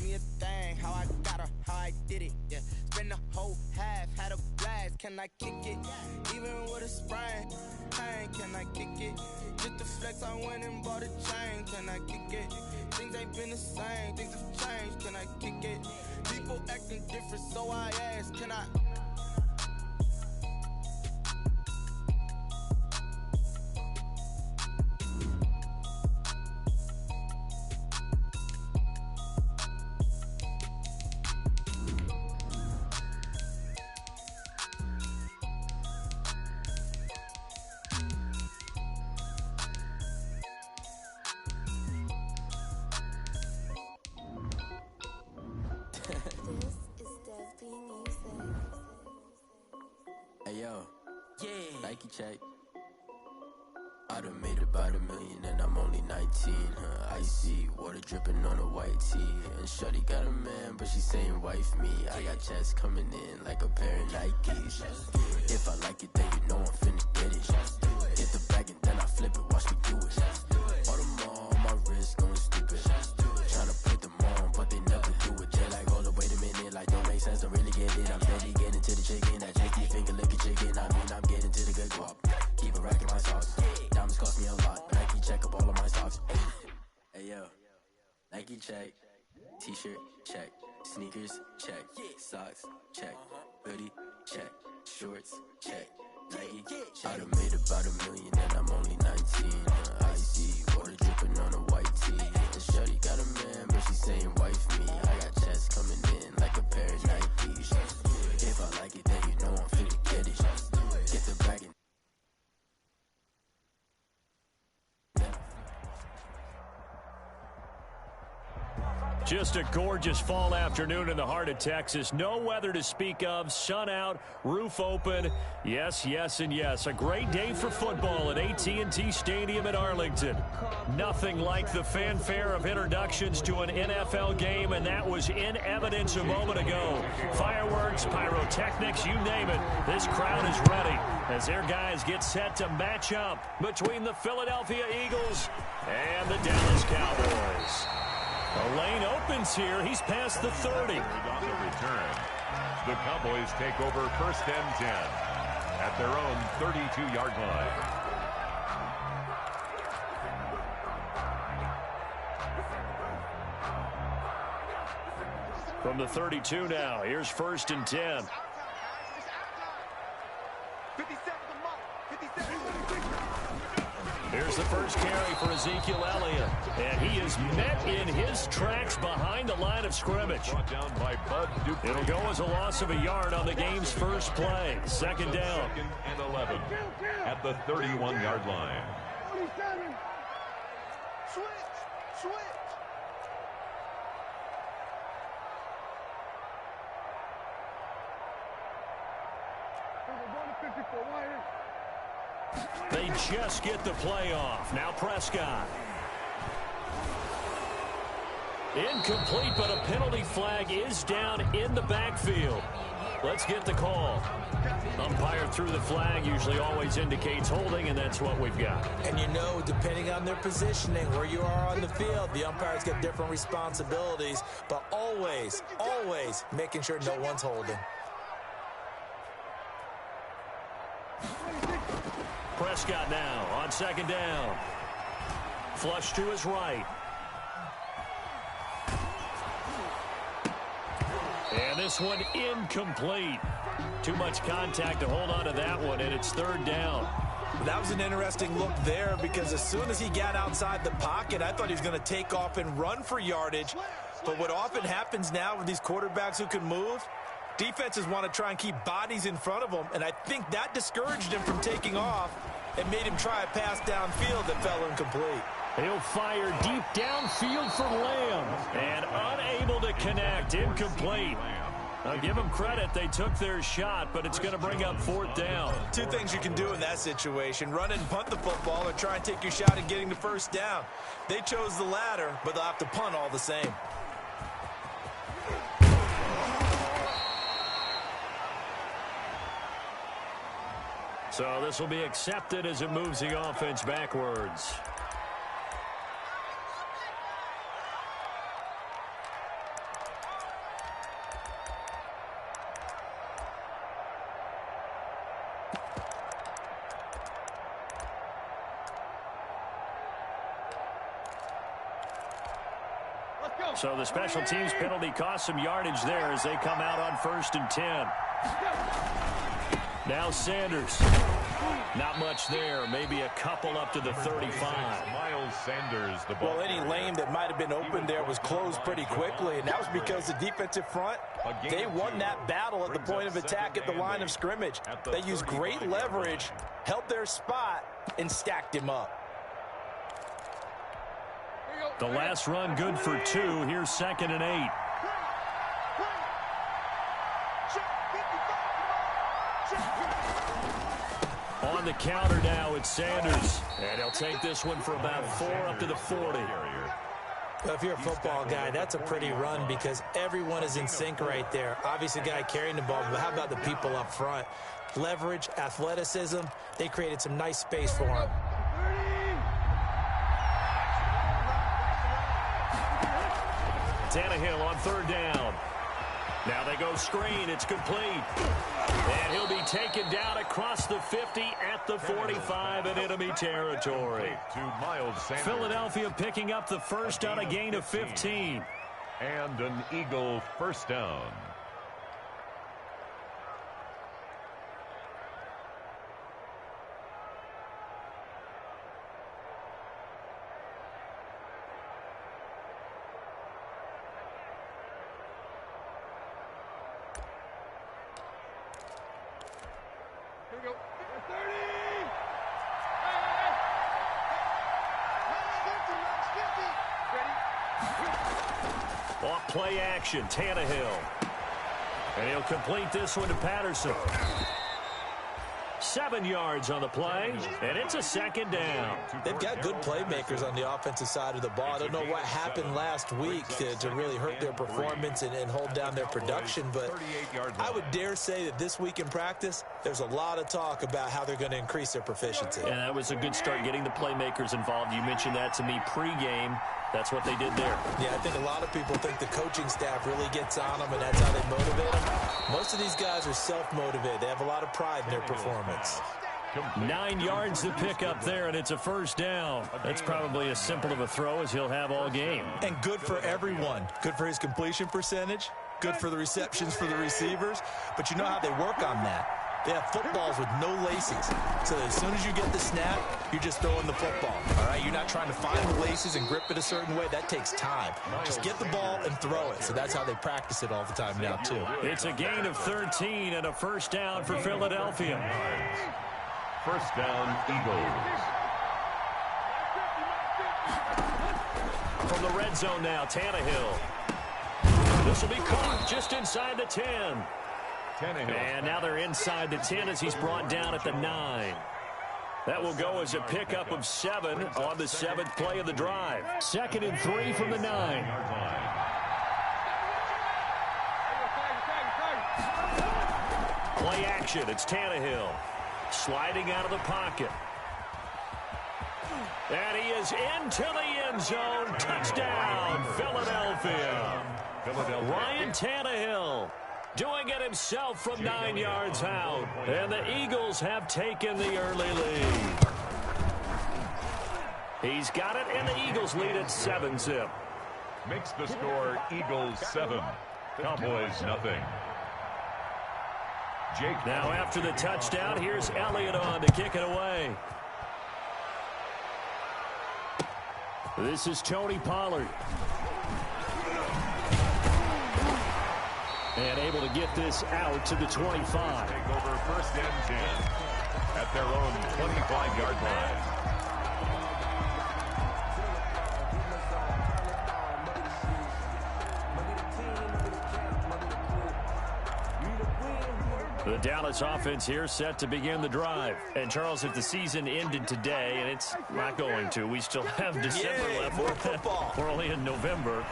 me a thing, how I got her, how I did it, yeah. Spend the whole half, had a blast, can I kick it? Even with a sprain, pain, can I kick it? Just to flex, I went and bought a chain, can I kick it? Things ain't been the same, things have changed, can I kick it? People acting different, so I ask, can I? Hey yo, yeah, Nike check. I done made about $1 million and I'm only 19. Icy water dripping on a white tee. And shorty got a man, but she saying wife me. I got checks coming in like a pair of Nikes. If I like it, then you know I'm finna get it. Get the bag and then I flip it, watch me do it. All them all on my wrist going stupid. Tryna put them on, but they never do it. They're like, hold up, wait a minute, like don't make sense, don't really get it. I'm steady getting to the chicken, that chicky finger licking chicken. I mean, I'm getting to the good guap. Keep a rack in my socks. Diamonds cost me a lot, but Nike check up all of my socks. Hey yo, Nike check. T-shirt check. Sneakers check. Socks check. Hoodie check. Shorts check. Nike. I done made about $1 million and I'm only 19. Icy water dripping on a white tee. And shorty got a man, but she saying wife me. I got checks coming in like a pair of Nikes. If I like it, then you know I'm finna get it. Get the bag and just a gorgeous fall afternoon in the heart of Texas. No weather to speak of. Sun out, roof open. Yes, yes, and yes. A great day for football at AT&T Stadium in Arlington. Nothing like the fanfare of introductions to an NFL game, and that was in evidence a moment ago. Fireworks, pyrotechnics, you name it. This crowd is ready as their guys get set to match up between the Philadelphia Eagles and the Dallas Cowboys. The lane opens here. He's past the 30. On the return, the Cowboys take over 1st and 10 at their own 32-yard line. From the 32 now, here's 1st and 10. Here's the first carry for Ezekiel Elliott. And he is met in his tracks behind the line of scrimmage. Brought down by Bud Dupree. It'll go as a loss of a yard on the game's first play. Second down. 2nd and 11 at the 31-yard line. 47. Switch. They just get the play off. Now Prescott. Incomplete, but a penalty flag is down in the backfield. Let's get the call. Umpire threw the flag, usually always indicates holding, and that's what we've got. And you know, depending on their positioning, where you are on the field, the umpires get different responsibilities, but always making sure no one's holding. Prescott now on 2nd down. Flush to his right. And this one incomplete. Too much contact to hold on to that one, and it's 3rd down. That was an interesting look there because as soon as he got outside the pocket, I thought he was going to take off and run for yardage. But what often happens now with these quarterbacks who can move, defenses want to try and keep bodies in front of them, and I think that discouraged him from taking off and made him try a pass downfield that fell incomplete. He'll fire deep downfield for Lamb, and unable to connect, incomplete. I'll give them credit, they took their shot, but it's going to bring up 4th down. Two things you can do in that situation, run and punt the football or try and take your shot at getting the 1st down. They chose the latter, but they'll have to punt all the same. So this will be accepted as it moves the offense backwards. So the special teams penalty cost some yardage there as they come out on 1st and 10. Now Sanders. Not much there. Maybe a couple up to the 35. Miles Sanders, the ball. Well, any lane that might have been open there was closed pretty quickly, and that was because the defensive front, they won that battle at the point of attack at the line of scrimmage. They used great leverage, held their spot, and stacked him up. The last run good for 2. Here's 2nd and 8. On the counter now, it's Sanders. And he'll take this one for about 4 up to the 40. Well, if you're a football guy, that's a pretty run because everyone is in sync right there. Obviously, the guy carrying the ball, but how about the people up front? Leverage, athleticism, they created some nice space for him. Tannehill on 3rd down. Now they go screen. It's complete. And he'll be taken down across the 50 at the 45 in enemy territory. To Miles Sanders. Philadelphia picking up the first on a gain of 15. And an Eagle first down. Off play action, Tannehill. And he'll complete this one to Patterson. 7 yards on the play, and it's a 2nd down. They've got good playmakers on the offensive side of the ball. I don't know what happened last week to really hurt their performance and hold down their production, but I would dare say that this week in practice, there's a lot of talk about how they're going to increase their proficiency. And that was a good start, getting the playmakers involved. You mentioned that to me pregame. That's what they did there. Yeah, I think a lot of people think the coaching staff really gets on them, and that's how they motivate them. Most of these guys are self-motivated. They have a lot of pride in their performance. 9 yards to pick up there, and it's a first down. That's probably as simple of a throw as he'll have all game. And good for everyone. Good for his completion percentage. Good for the receptions for the receivers. But you know how they work on that. They have footballs with no laces. So as soon as you get the snap, you're just throwing the football. All right, you're not trying to find the laces and grip it a certain way. That takes time. Just get the ball and throw it. So that's how they practice it all the time now, too. It's a gain of 13 and a first down for Philadelphia. First down, Eagles. From the red zone now, Tannehill. This will be caught just inside the 10. And now they're inside the 10 as he's brought down at the 9. That will go as a pickup of 7 on the 7th play of the drive. 2nd and 3 from the 9. Play action. It's Tannehill sliding out of the pocket. And he is into the end zone. Touchdown, Philadelphia. Ryan Tannehill doing it himself from 9 yards out. And the Eagles have taken the early lead. He's got it, and the Eagles lead at 7-zip. Makes the score Eagles 7, Cowboys nothing. Jake. Now after the touchdown, here's Elliott on to kick it away. This is Tony Pollard. And able to get this out to the 25. Take over first and 10 at their own 25-yard line. The Dallas offense here set to begin the drive. And, Charles, if the season ended today, and it's not going to, we still have December left. More football. We're only in November.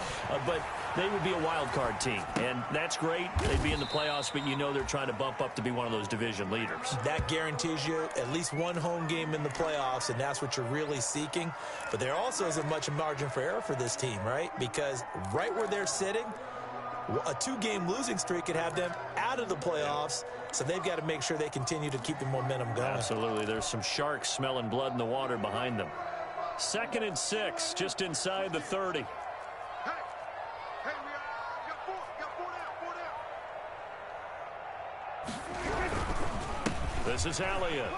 But they would be a wild card team. And that's great. They'd be in the playoffs, but you know they're trying to bump up to be one of those division leaders. That guarantees you at least one home game in the playoffs, and that's what you're really seeking. But there also isn't much margin for error for this team, right? Because right where they're sitting, a 2-game losing streak could have them out of the playoffs, so they've got to make sure they continue to keep the momentum going. Absolutely. There's some sharks smelling blood in the water behind them. 2nd and 6, just inside the 30. This is Elliott.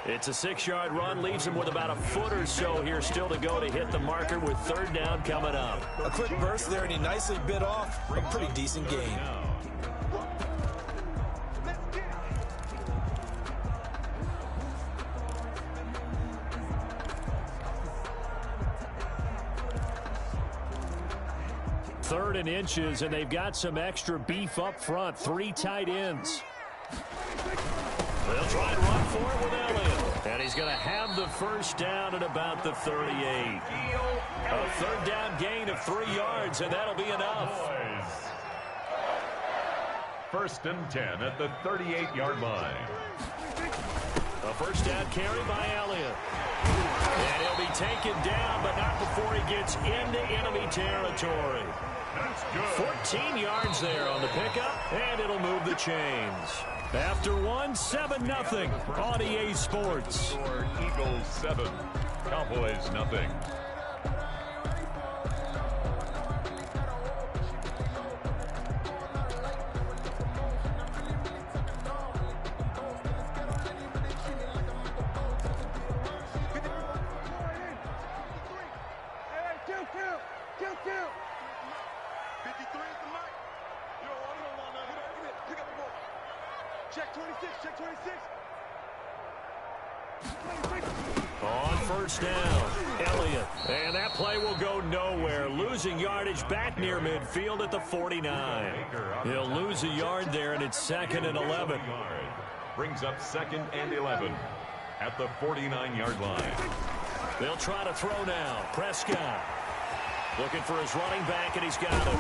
It's a 6-yard run, leaves him with about a foot or so here still to go to hit the marker with third down coming up. A quick burst there, and he nicely bit off a pretty decent gain. Third and inches, and they've got some extra beef up front. 3 tight ends. They'll try and run for it with Elliott. And he's going to have the first down at about the 38. A third down gain of 3 yards, and that'll be enough. First and 10 at the 38-yard line. A first down carry by Elliott. And he'll be taken down, but not before he gets into enemy territory. 14 yards there on the pickup, and it'll move the chains. After one, 7-0 on EA Sports. Eagles 7, Cowboys nothing. Check 26, check 26. On first down, Elliott. And that play will go nowhere. Losing yardage back near midfield at the 49. He'll lose a yard there, and it's 2nd and 11. Brings up 2nd and 11 at the 49-yard line. They'll try to throw now. Prescott looking for his running back, and he's got him.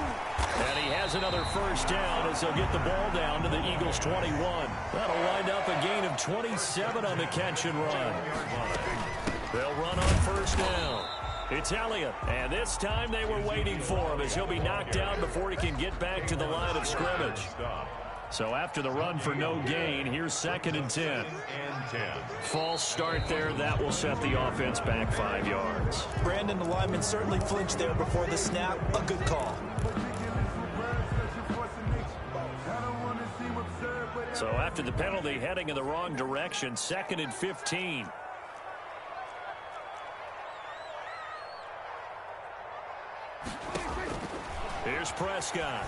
And he has another first down as they'll get the ball down to the Eagles' 21. That'll wind up a gain of 27 on the catch and run. They'll run on first down. It's Elliott, and this time they were waiting for him as he'll be knocked down before he can get back to the line of scrimmage. So after the run for no gain, here's 2nd and 10. False start there. That will set the offense back 5 yards. Brandon, the lineman certainly flinched there before the snap. A good call. So after the penalty, heading in the wrong direction, 2nd and 15. Here's Prescott.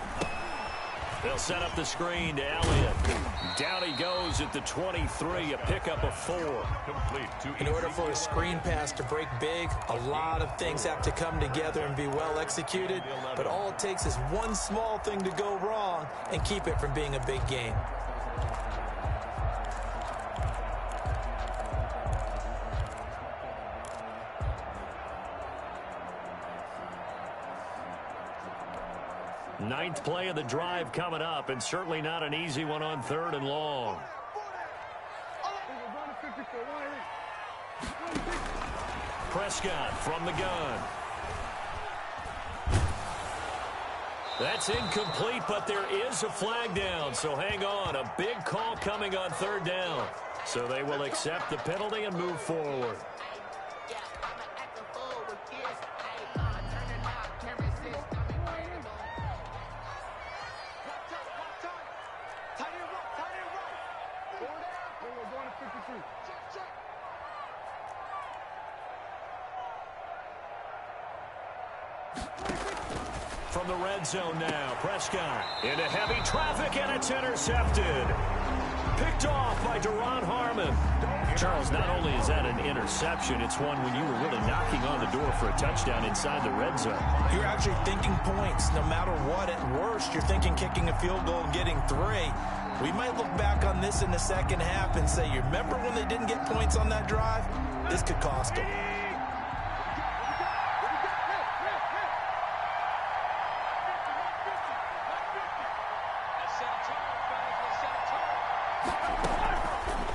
They'll set up the screen to Elliott. Down he goes at the 23, a pickup of 4. In order for a screen pass to break big, a lot of things have to come together and be well executed. But all it takes is one small thing to go wrong and keep it from being a big game. Ninth play of the drive coming up, and certainly not an easy one on 3rd and long. Prescott from the gun. That's incomplete, but there is a flag down, so hang on. A big call coming on 3rd down. So they will accept the penalty and move forward. From the red zone now, Prescott into heavy traffic, and it's intercepted. Picked off by Duron Harmon. Charles, not only is that an interception, it's one when you were really knocking on the door for a touchdown inside the red zone. You're actually thinking points. No matter what, at worst, you're thinking kicking a field goal and getting 3. We might look back on this in the second half and say, you remember when they didn't get points on that drive? This could cost them.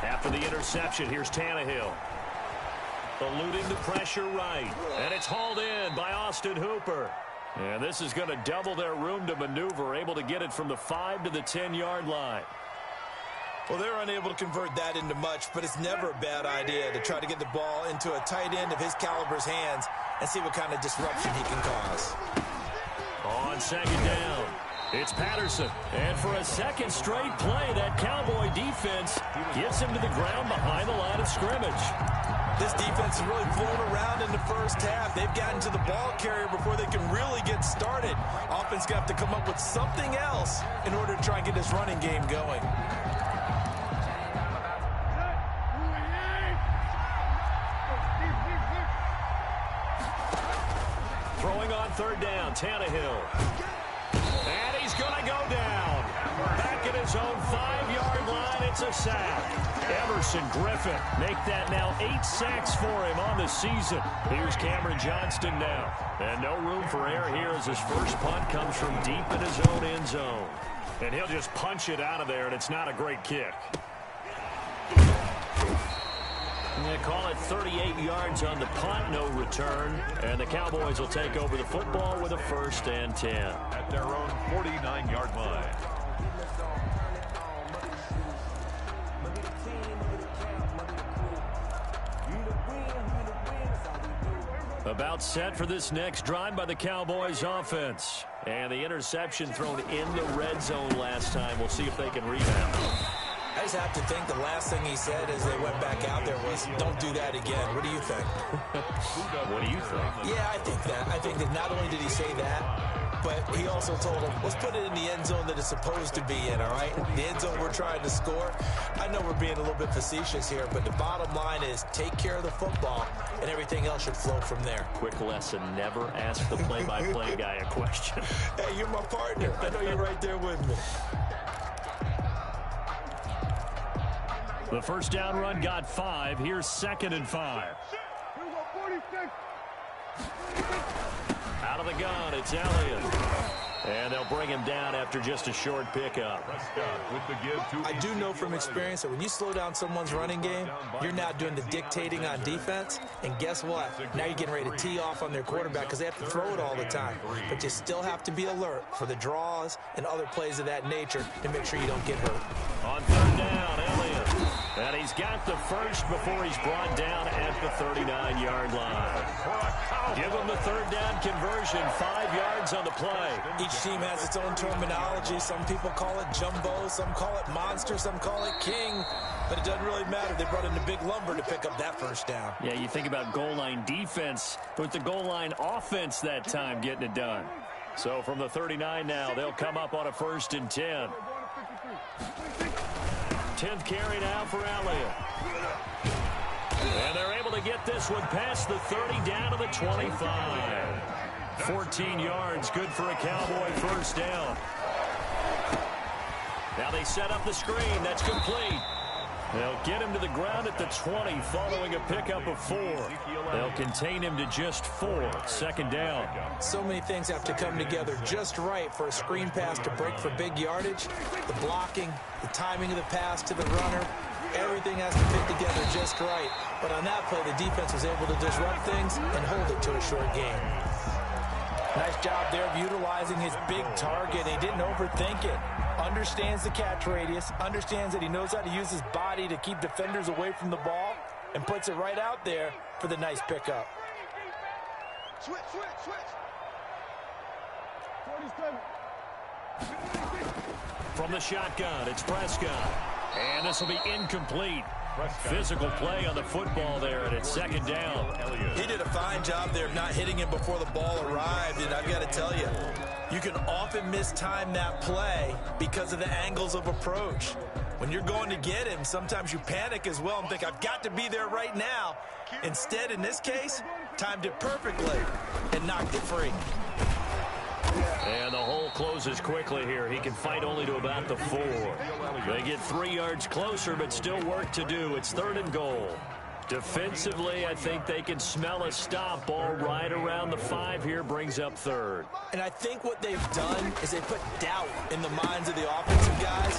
After the interception, here's Tannehill. Eluding the pressure right. And it's hauled in by Austin Hooper. And this is going to double their room to maneuver, able to get it from the 5 to the 10-yard line. Well, they're unable to convert that into much, but it's never a bad idea to try to get the ball into a tight end of his caliber's hands and see what kind of disruption he can cause. second down. It's Patterson. And for a second straight play, that Cowboy defense gets him to the ground behind the line of scrimmage. This defense is really flown around in the first half. They've gotten to the ball carrier before they can really get started. Offense got to come up with something else in order to try and get this running game going. Throwing on third down, Tannehill. And he's going to go down. Back at his own 5-yard line, it's a sack. Emerson Griffin make that now 8 sacks for him on the season. Here's Cameron Johnston now. And no room for error here as his first punt comes from deep in his own end zone. And he'll just punch it out of there, and it's not a great kick. They call it 38 yards on the punt, no return. And the Cowboys will take over the football with a 1st and 10. At their own 49-yard line. About set for this next drive by the Cowboys offense. And the interception thrown in the red zone last time. We'll see if they can rebound. I just have to think the last thing he said as they went back out there was, don't do that again. What do you think? What do you think? Yeah, I think that. I think that not only did he say that, but he also told him, let's put it in the end zone that it's supposed to be in, all right? The end zone we're trying to score. I know we're being a little bit facetious here, but the bottom line is take care of the football, and everything else should flow from there. Quick lesson, never ask the play-by-play guy a question. Hey, you're my partner. I know you're right there with me. The first down run got 5. Here's 2nd and 5. Out of the gun, it's Elliott. And they'll bring him down after just a short pickup. I do know from experience that when you slow down someone's running game, you're now doing the dictating on defense. And guess what? Now you're getting ready to tee off on their quarterback because they have to throw it all the time. But you still have to be alert for the draws and other plays of that nature to make sure you don't get hurt. On third down, Elliott. And he's got the first before he's brought down at the 39-yard line. Give him the third down conversion, 5 yards on the play. Each team has its own terminology. Some people call it jumbo, some call it monster, some call it king. But it doesn't really matter. They brought in the big lumber to pick up that first down. Yeah, you think about goal line defense, but the goal line offense that time getting it done. So from the 39 now, they'll come up on a 1st and 10. 10th carry now for Elliott. And they're able to get this one past the 30 down to the 25. 14 yards, good for a Cowboy first down. Now they set up the screen. That's complete. They'll get him to the ground at the 20 following a pickup of 4. They'll contain him to just 4. 2nd down. So many things have to come together just right for a screen pass to break for big yardage. The blocking, the timing of the pass to the runner, everything has to fit together just right. But on that play, the defense was able to disrupt things and hold it to a short game. Nice job there of utilizing his big target. He didn't overthink it. Understands the catch radius, understands that he knows how to use his body to keep defenders away from the ball, and puts it right out there for the nice pickup. Switch. 47. From the shotgun, it's Prescott. And this will be incomplete. Physical play on the football there, and it's 2nd down. He did a fine job there of not hitting him before the ball arrived, and I've got to tell you, you can often mistime that play because of the angles of approach. When you're going to get him, sometimes you panic as well and think, I've got to be there right now. Instead, in this case, timed it perfectly and knocked it free. And the hole closes quickly here. He can fight only to about the 4. They get 3 yards closer, but still work to do. It's 3rd and goal. Defensively, I think they can smell a stop. Ball right around the 5 here, brings up 3rd. And I think what they've done is they put doubt in the minds of the offensive guys.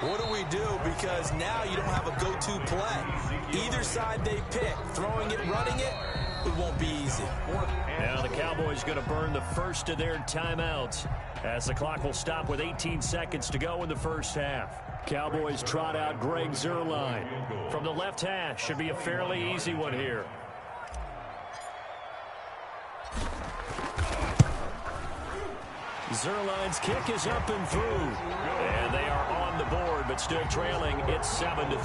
What do we do? Because now you don't have a go-to play. Either side they pick, throwing it, running it, it won't be easy. Now the Cowboys going to burn the first of their timeouts as the clock will stop with 18 seconds to go in the first half. Cowboys trot out Greg Zuerlein. From the left hash, should be a fairly easy one here. Zerline's kick is up and through. And they are on the board, but still trailing. It's 7-3.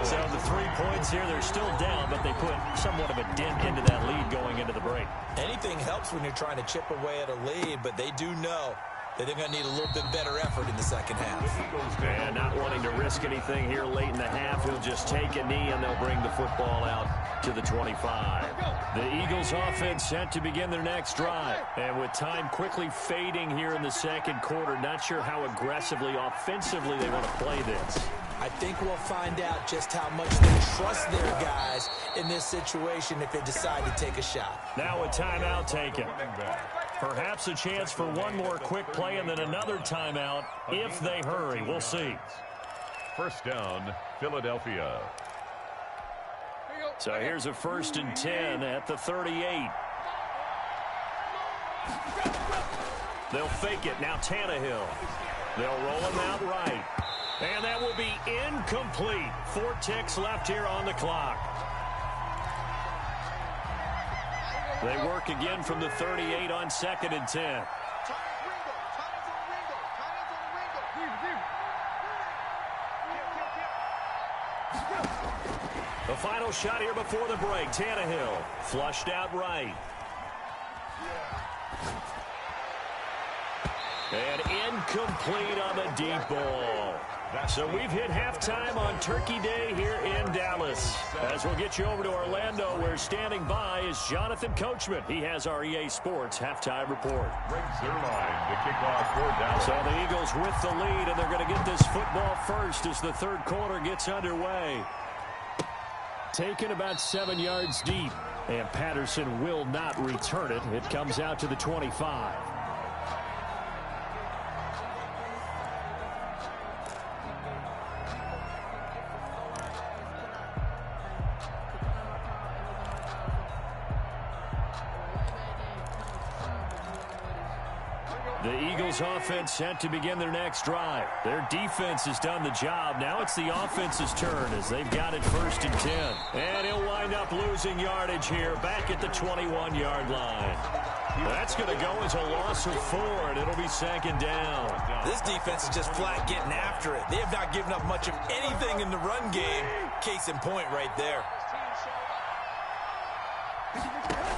So the 3 points here, they're still down, but they put somewhat of a dent into that lead going into the break. Anything helps when you're trying to chip away at a lead, but they do know that they're going to need a little bit better effort in the second half. And not wanting to risk anything here late in the half, he'll just take a knee and they'll bring the football out to the 25. The Eagles offense set to begin their next drive. And with time quickly fading here in the second quarter, not sure how aggressively, offensively they want to play this. I think we'll find out just how much they trust their guys in this situation if they decide to take a shot. Now a timeout taken. Perhaps a chance for one more quick play and then another timeout if they hurry. We'll see. First down, Philadelphia. So here's a 1st and 10 at the 38. They'll fake it. Now Tannehill. They'll roll him out right. And that will be incomplete. 4 ticks left here on the clock. They work again from the 38 on 2nd and 10. The final shot here before the break. Tannehill flushed out right. And incomplete on the deep ball. So we've hit halftime on Turkey Day here in Dallas. As we'll get you over to Orlando, where standing by is Jonathan Coachman. He has our EA Sports halftime report. Zerline, the kickoff for Dallas. So the Eagles with the lead, and they're going to get this football first as the third quarter gets underway. Taken about 7 yards deep, and Patterson will not return it. It comes out to the 25. The Eagles offense set to begin their next drive. Their defense has done the job. Now it's the offense's turn as they've got it 1st and 10. And he'll wind up losing yardage here back at the 21-yard line. That's going to go as a loss of 4, and it'll be 2nd down. This defense is just flat getting after it. They have not given up much of anything in the run game. Case in point right there.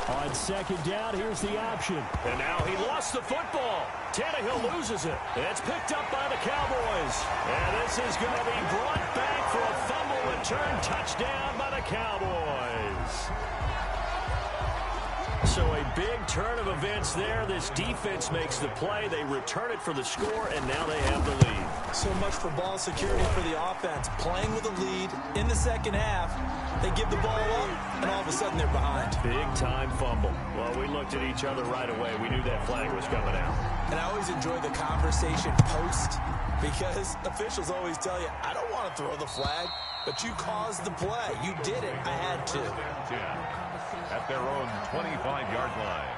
On 2nd down, here's the option. And now he lost the football. Tannehill loses it. It's picked up by the Cowboys. And this is going to be brought back for a fumble return touchdown by the Cowboys. So a big turn of events there. This defense makes the play. They return it for the score, and now they have the lead. So much for ball security for the offense. Playing with a lead in the second half. They give the ball up, and all of a sudden they're behind. Big-time fumble. Well, we looked at each other right away. We knew that flag was coming out. And I always enjoy the conversation post because officials always tell you, I don't want to throw the flag, but you caused the play. You did it. I had to. At their own 25-yard line.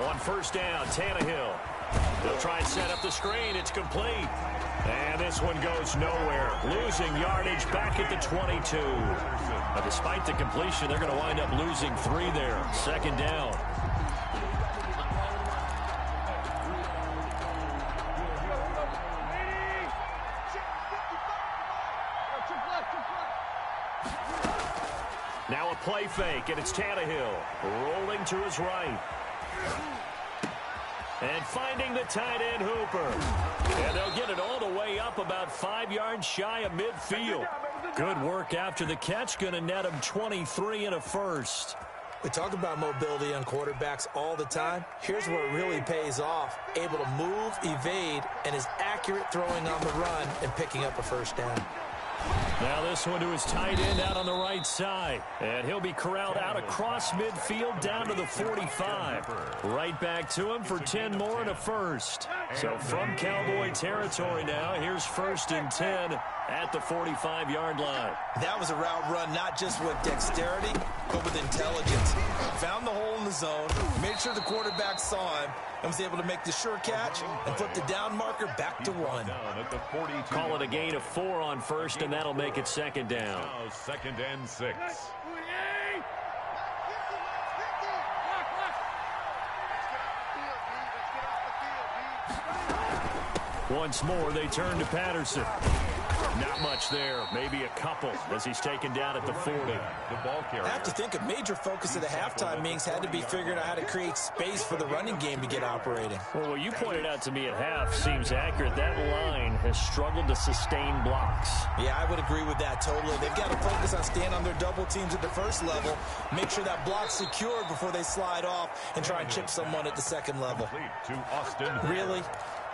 On 1st down, Tannehill. They'll try and set up the screen. It's complete. And this one goes nowhere. Losing yardage back at the 22. But despite the completion, they're going to wind up losing 3 there. 2nd down. Now a play fake, and it's Tannehill rolling to his right. And finding the tight end Hooper. And they'll get it all the way up about 5 yards shy of midfield. Good work after the catch. Going to net him 23 and a first. We talk about mobility on quarterbacks all the time. Here's where it really pays off. Able to move, evade, and is accurate throwing on the run and picking up a 1st down. Now this one to his tight end out on the right side. And he'll be corralled out across midfield down to the 45. Right back to him for 10 more and a first. So from Cowboy territory now, here's 1st and 10 at the 45-yard line. That was a route run not just with dexterity, but with intelligence. Found the hole in the zone, made sure the quarterback saw him, and was able to make the sure catch and flip the down marker back to 1. Call it a gain of 4 on first, and that'll make it second down. Now 2nd and 6. Once more, they turn to Patterson. Not much there, maybe a couple as he's taken down at the 40. The ball carrier. I have to think a major focus of the halftime meetings had to be figuring out how to create space for the running game to get operating. Well, what you pointed out to me at half seems accurate. That line has struggled to sustain blocks. Yeah, I would agree with that totally. They've got to focus on staying on their double teams at the first level, make sure that block's secured before they slide off and try and chip someone at the second level. To Austin. Really?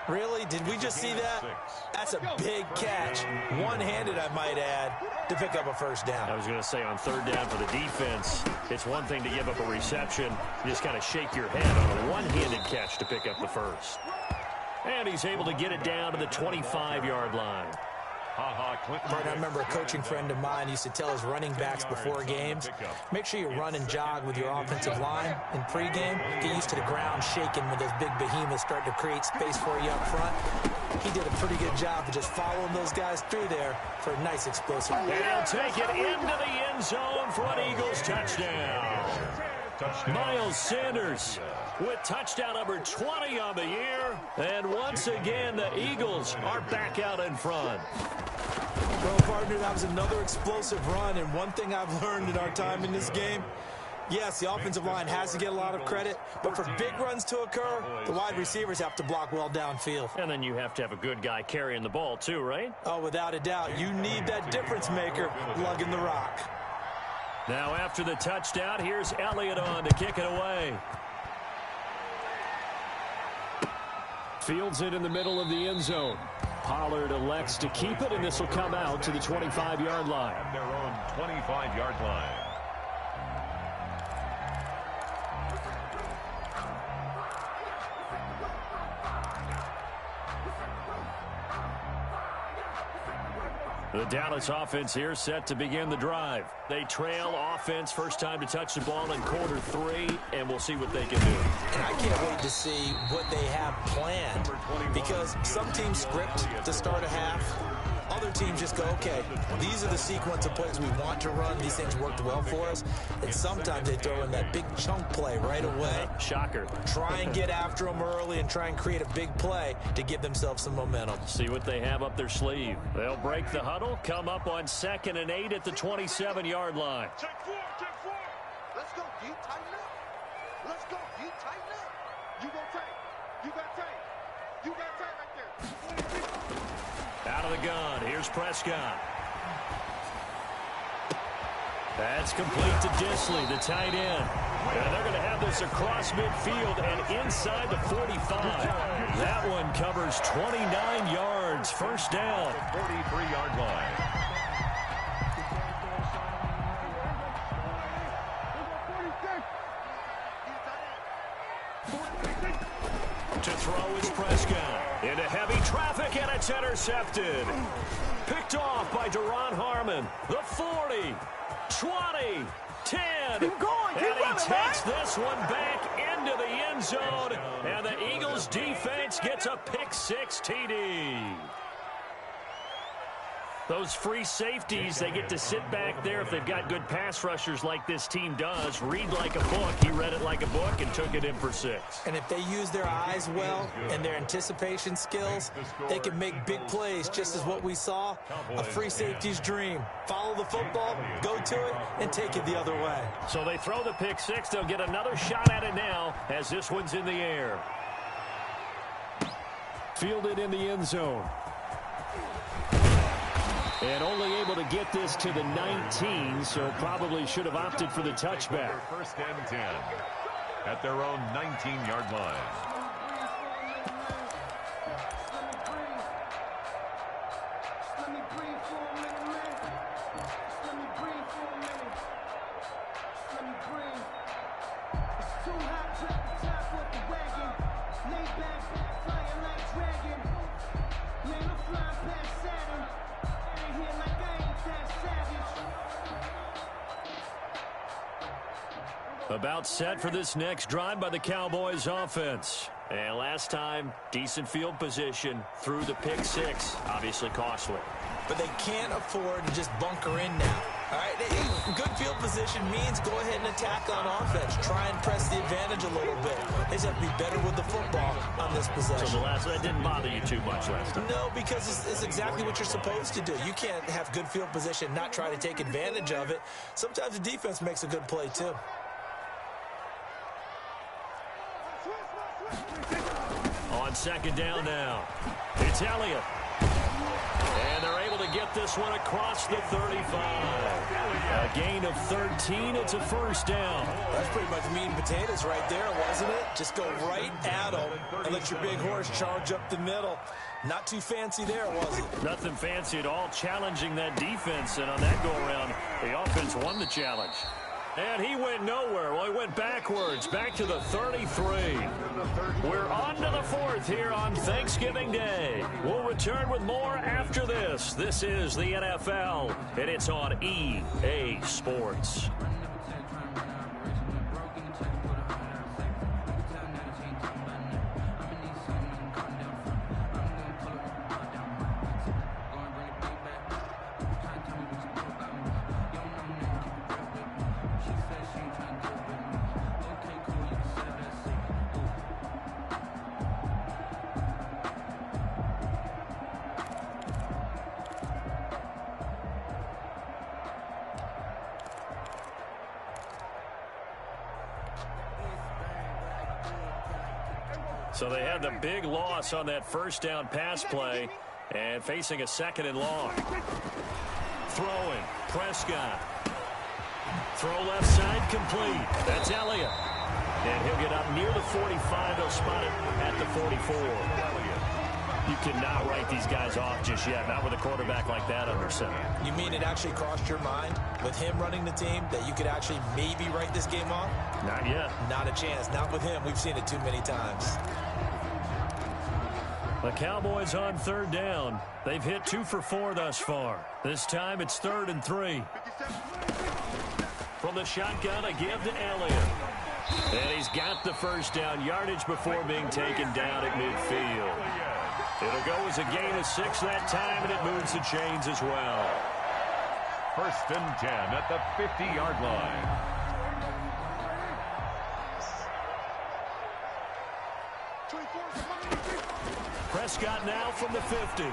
Really? Did we just see that? That's a big catch. One-handed, I might add, to pick up a first down. I was going to say on third down for the defense, it's one thing to give up a reception. You just kind of shake your head on a one-handed catch to pick up the first. And he's able to get it down to the 25-yard line. Martin, I remember a coaching friend of mine used to tell his running backs before games, make sure you run and jog with your offensive line in pregame. Get used to the ground shaking when those big behemoths start to create space for you up front. He did a pretty good job of just following those guys through there for a nice explosive. And he'll take it into the end zone for an Eagles touchdown. Miles Sanders with touchdown number 20 on the year. And once again, the Eagles are back out in front. Well, partner, that was another explosive run. And one thing I've learned in our time in this game, yes, the offensive line has to get a lot of credit, but for big runs to occur, the wide receivers have to block well downfield. And then you have to have a good guy carrying the ball too, right? Oh, without a doubt. You need that difference maker lugging the rock. Now after the touchdown, here's Elliott on to kick it away. Fields it in the middle of the end zone. Pollard elects to keep it, and this will come out to the 25-yard line. At their own 25-yard line. The Dallas offense here set to begin the drive. They trail offense, first time to touch the ball in quarter 3, and we'll see what they can do. And I can't wait to see what they have planned, because some teams script to start a half. Other teams just go, okay, these are the sequence of plays we want to run. These things worked well for us. And sometimes they throw in that big chunk play right away. Shocker. Try and get after them early and try and create a big play to give themselves some momentum. See what they have up their sleeve. They'll break the huddle, come up on 2nd and 8 at the 27-yard line. Check four. Let's go, D. Tighten up. Let's go, D. Tighten up. You go tight. You got tight. You got tight right there. Out of the gun, here's Prescott. That's complete to Disley, the tight end. And they're going to have this across midfield and inside the 45. That one covers 29 yards, first down. 43-yard line. To throw is Prescott. Into heavy traffic, and it's intercepted. Picked off by Deron Harmon. The 40, 20, 10. Keep going, and he running, takes man. this one back into the end zone. And the Eagles defense gets a pick-6 TD. Those free safeties, they get to sit back there if they've got good pass rushers like this team does. Read like a book. He read it like a book and took it in for 6. And if they use their eyes well and their anticipation skills, they can make big plays, just as what we saw, a free safety's dream. Follow the football, go to it, and take it the other way. So they throw the pick-6. They'll get another shot at it now as this one's in the air. Fielded in the end zone. And only able to get this to the 19, so probably should have opted for the touchback. 1st and 10 at their own 19-yard line. About set for this next drive by the Cowboys offense. And last time, decent field position through the pick six. Obviously costly. But they can't afford to just bunker in now. All right, good field position means go ahead and attack on offense. Try and press the advantage a little bit. They just have to be better with the football on this possession. So that didn't bother you too much last time? No, because it's exactly what you're supposed to do. You can't have good field position, not try to take advantage of it. Sometimes the defense makes a good play, too. On second down now, it's Elliott. And they're able to get this one across the 35. A gain of 13. It's a first down. That's pretty much meat and potatoes right there, wasn't it? Just go right at them and let your big horse charge up the middle. Not too fancy there, was it? Nothing fancy at all, challenging that defense. And on that go-around, the offense won the challenge. And he went nowhere. Well, he went backwards, back to the 33. We're on to the fourth here on Thanksgiving Day. We'll return with more after this. This is the NFL, and it's on EA Sports. So they had the big loss on that first down pass play and facing a second and long. Throwing, Prescott. Throw left side complete. That's Elliott. And he'll get up near the 45. He'll spot it at the 44. You cannot write these guys off just yet, not with a quarterback like that under center. You mean it actually crossed your mind with him running the team that you could actually maybe write this game off? Not yet. Not a chance. Not with him. We've seen it too many times. The Cowboys on third down. They've hit 2 for 4 thus far. This time it's 3rd and 3. From the shotgun, a give to Elliott. And he's got the first down yardage before being taken down at midfield. It'll go as a gain of 6 that time, and it moves the chains as well. 1st and 10 at the 50-yard line. Prescott now from the 50.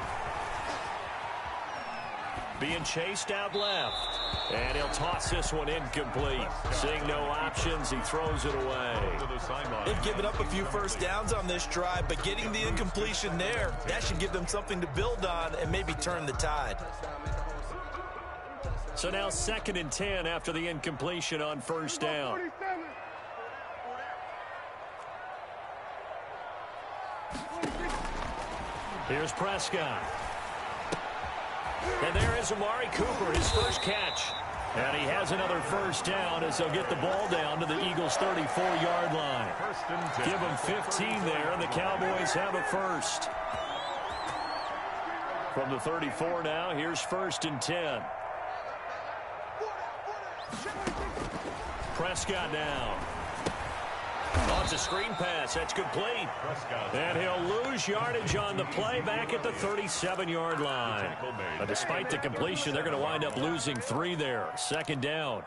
Being chased out left. And he'll toss this one incomplete. Seeing no options, he throws it away. They've given up a few first downs on this drive, but getting the incompletion there, that should give them something to build on and maybe turn the tide. So now 2nd and 10 after the incompletion on first down. Here's Prescott. And there is Amari Cooper, his first catch. And he has another first down as they'll get the ball down to the Eagles' 34-yard line. Give them 15 there, and the Cowboys have a first. From the 34 now, here's 1st and 10. Prescott now. Oh, it's a screen pass. That's complete. And he'll lose yardage on the play back at the 37-yard line. But despite the completion, they're going to wind up losing 3 there. 2nd down.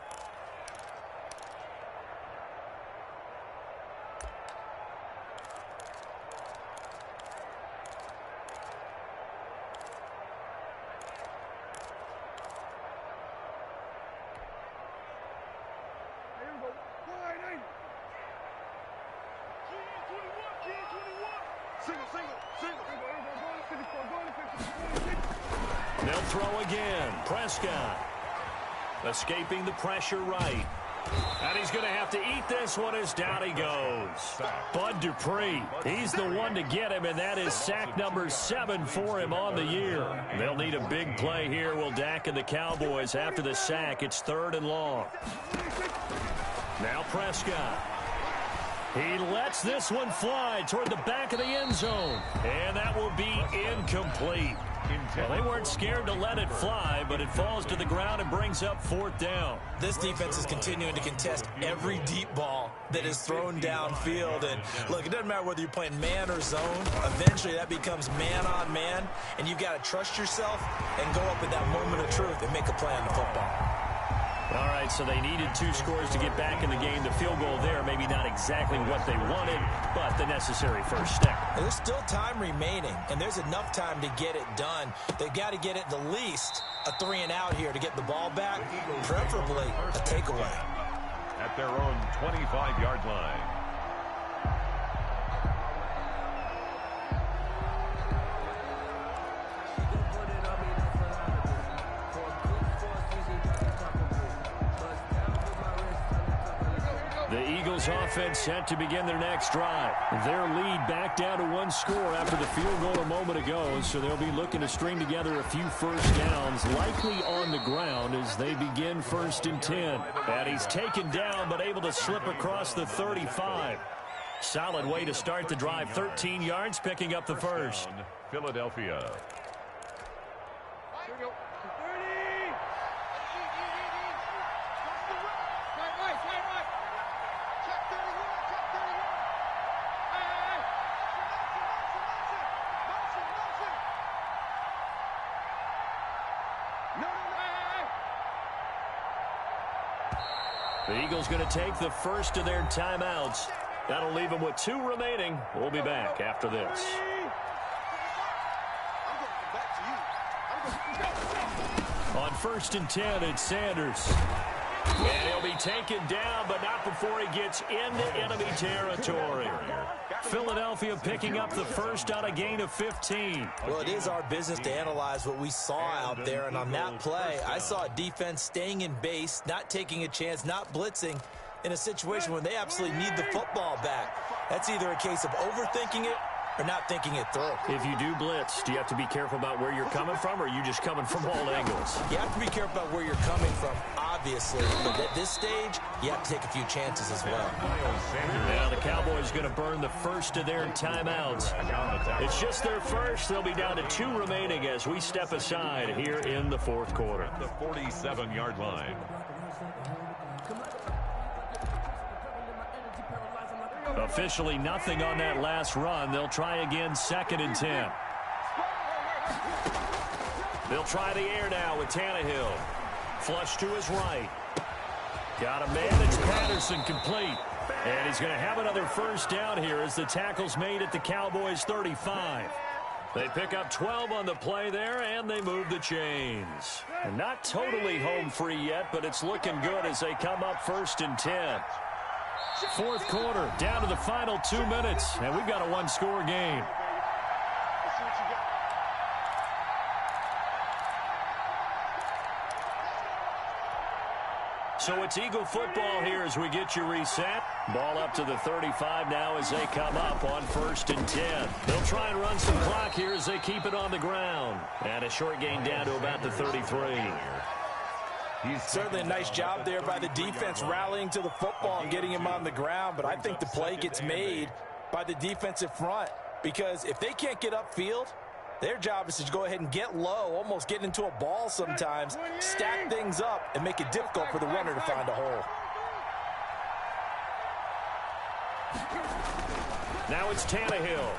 They'll throw again. Prescott escaping the pressure right. And he's going to have to eat this one as down he goes. Bud Dupree, he's the one to get him, and that is sack number 7 for him on the year. They'll need a big play here, will Dak and the Cowboys after the sack. It's 3rd and long. Now Prescott. He lets this one fly toward the back of the end zone. And that will be incomplete. Well, they weren't scared to let it fly, but it falls to the ground and brings up 4th down. This defense is continuing to contest every deep ball that is thrown downfield. And look, it doesn't matter whether you're playing man or zone. Eventually, that becomes man on man, and you've got to trust yourself and go up in that moment of truth and make a play on the football. All right, so they needed 2 scores to get back in the game. The field goal there, maybe not exactly what they wanted, but the necessary first step. There's still time remaining, and there's enough time to get it done. They've got to get at the least a 3-and-out here to get the ball back, preferably a takeaway. At their own 25-yard line. The Eagles offense set to begin their next drive. Their lead back down to 1 score after the field goal a moment ago, so they'll be looking to string together a few first downs, likely on the ground as they begin 1st and 10. And he's taken down but able to slip across the 35. Solid way to start the drive. 13 yards, picking up the first. Philadelphia. The Eagles going to take the first of their timeouts. That'll leave them with 2 remaining. We'll be back after this. On 1st and 10, it's Sanders. And he'll be taken down, but not before he gets into enemy territory. Philadelphia picking up the first on a gain of 15. Well, it is our business to analyze what we saw out there, and on that play, I saw a defense staying in base, not taking a chance, not blitzing in a situation where they absolutely need the football back. That's either a case of overthinking it or not thinking it through. If you do blitz, do you have to be careful about where you're coming from, or are you just coming from all angles? You have to be careful about where you're coming from, obviously, but at this stage, you have to take a few chances as well. Now the Cowboys going to burn the first of their timeouts. It's just their first. They'll be down to 2 remaining as we step aside here in the 4th quarter. The 47-yard line. Officially nothing on that last run. They'll try again 2nd and 10. They'll try the air now with Tannehill. Flush to his right. Got a man. It's Patterson complete. And he's going to have another first down here as the tackle's made at the Cowboys 35. They pick up 12 on the play there, and they move the chains. And not totally home free yet, but it's looking good as they come up 1st and 10. 4th quarter, down to the final 2 minutes, and we've got a 1-score game. So it's Eagle football here as we get you reset. Ball up to the 35 now as they come up on 1st and 10. They'll try and run some clock here as they keep it on the ground. And a short gain down to about the 33. Certainly a nice job there by the defense rallying to the football and getting him on the ground, but I think the play gets made by the defensive front because if they can't get upfield, their job is to go ahead and get low, almost get into a ball sometimes, stack things up, and make it difficult for the runner to find a hole. Now it's Tannehill.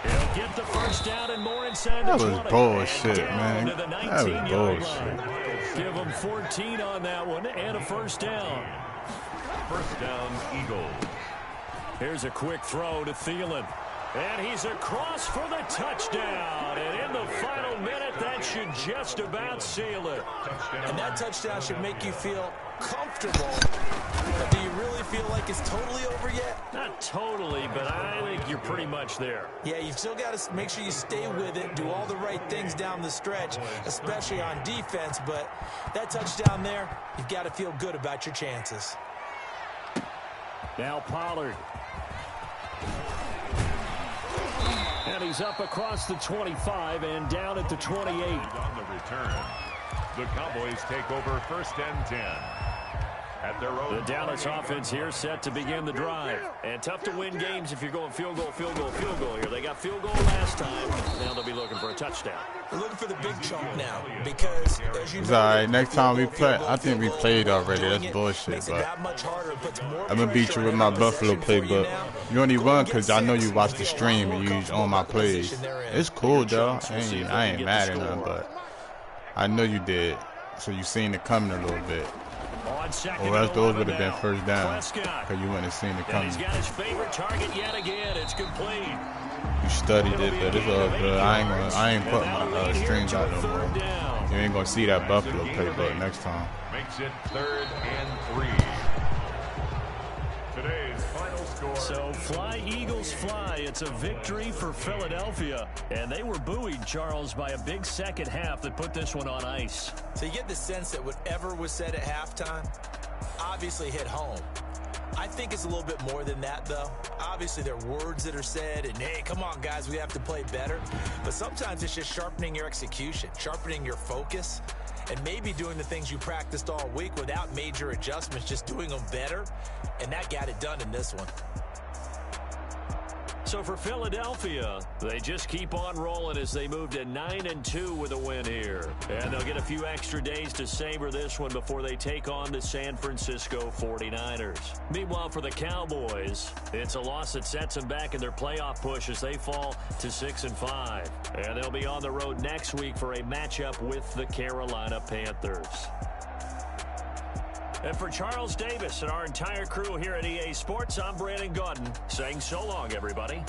He'll get the first down and more inside the 20. That was bullshit, man. That was bullshit. Give them 14 on that one and a first down. First down, Eagles. Here's a quick throw to Thielen. And he's across for the touchdown. And in the final minute, that should just about seal it. And that touchdown should make you feel comfortable. But do you really feel like it's totally over yet? Not totally, but I think you're pretty much there. Yeah, you've still got to make sure you stay with it, do all the right things down the stretch, especially on defense. But that touchdown there, you've got to feel good about your chances. Now Pollard. And he's up across the 25 and down at the 28. On the return, the Cowboys take over 1st and 10. at their own. The Dallas offense here set to begin the drive. And tough to win games if you're going field goal, field goal, field goal here. They got field goal last time. Now they'll be looking for a touchdown. They're looking for the big chunk now because, as you know, it's all right. Next time we play, I think we played already. That's bullshit, but I'm going to beat you with my Buffalo playbook. You only run because I know you watch the stream and you own my plays. It's cool, though. I ain't mad at nothing, but I know you did. So you seen it coming a little bit. Or else those would have been first down because you wouldn't have seen it coming. He's got his favorite target yet again. It's complete. You studied it, but it's all good. I ain't put my strings out no more. You ain't gonna see that Buffalo playbook next time. Makes it 3rd and 3. Today's final score. So fly, Eagles, fly. It's a victory for Philadelphia. And they were buoyed, Charles, by a big second half that put this one on ice. So you get the sense that whatever was said at halftime obviously hit home. I think it's a little bit more than that, though. Obviously, there are words that are said, and, hey, come on, guys, we have to play better. But sometimes it's just sharpening your execution, sharpening your focus, and maybe doing the things you practiced all week without major adjustments, just doing them better, and that got it done in this one. So for Philadelphia, they just keep on rolling as they move to 9-2 with a win here. And they'll get a few extra days to savor this one before they take on the San Francisco 49ers. Meanwhile, for the Cowboys, it's a loss that sets them back in their playoff push as they fall to 6-5. And they'll be on the road next week for a matchup with the Carolina Panthers. And for Charles Davis and our entire crew here at EA Sports, I'm Brandon Gaudin saying so long, everybody.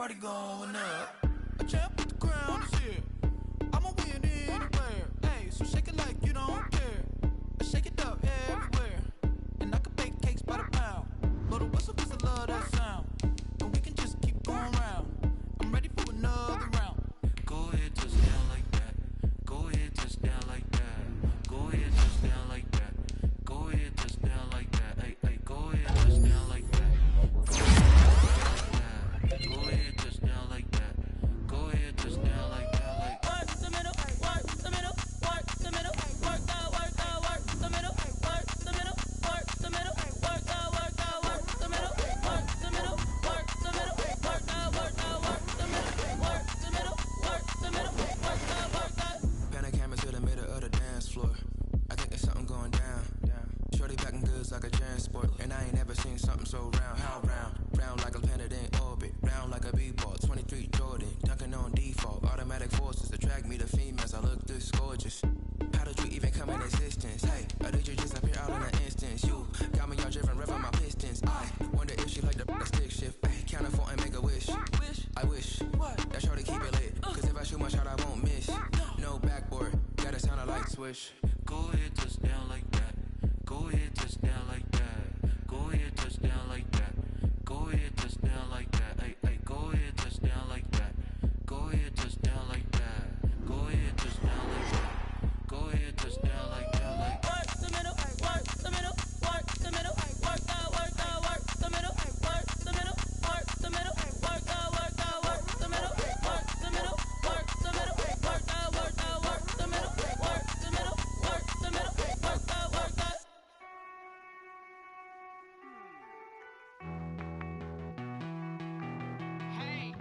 party going up. A champ with the crown is here. I'ma win anywhere. Hey, so shake it like you don't care. I shake it up everywhere. And I can bake cakes by the pound. Blow the whistle 'cause I love that sound. And we can just keep going round. I'm ready for another round. Go ahead, touch down like that. Go ahead, touch down like that. Go ahead, touch down like that. Go ahead, touch down like that. Hey, hey, go ahead, touch down like that. Go ahead, touch down like that. Go ahead, just like a transport. And I ain't never seen something so round. How round? Round like a planet in orbit. Round like a b-ball. 23 Jordan. Dunking on default. Automatic forces attract me to females. I look this gorgeous. How did you even come in existence? Hey, or did you just appear out in an instance? You got me all driven, revving my pistons. I wonder if she like the stick shift. Hey, count a 4 and make a wish. I wish that shorty keep it lit. Cause if I shoot my shot, I won't miss. No backboard, gotta sound a light switch. Go ahead, touch down like that. Go ahead, touch down like that. Go ahead, touch down like that. Go ahead, touch down like that. Hey, hey, go ahead, touch down like that. Go ahead, touch down like that. Go ahead, touch down like that. Go ahead, touch down like that. Like work the middle, work the middle, work the middle, work the middle, work the middle, work the middle, work the middle, work the middle, work the middle, work the middle, work the middle, work the middle, work the middle, work the. Hey.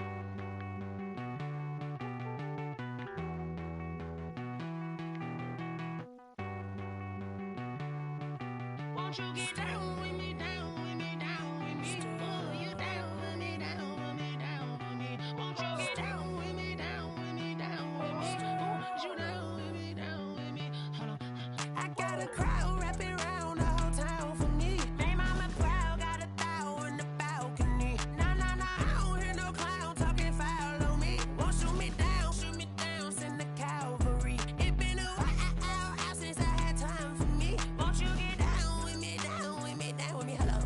Won't you get down with me, down with me, down with me? Oh, you down with me, down with me, down with me. Won't you get down with me, down with me, down with me? Oh, you down with me, down with me? Hold on. I got a crowd wrapping around the whole town for me. They mama proud, got 1,000 in the balcony. Nah, nah, nah, I don't hear no clown talking foul on me. Won't shoot me down, send the cavalry. It been a while since I had time for me. Won't you get down with me, down with me, down with me? Hello.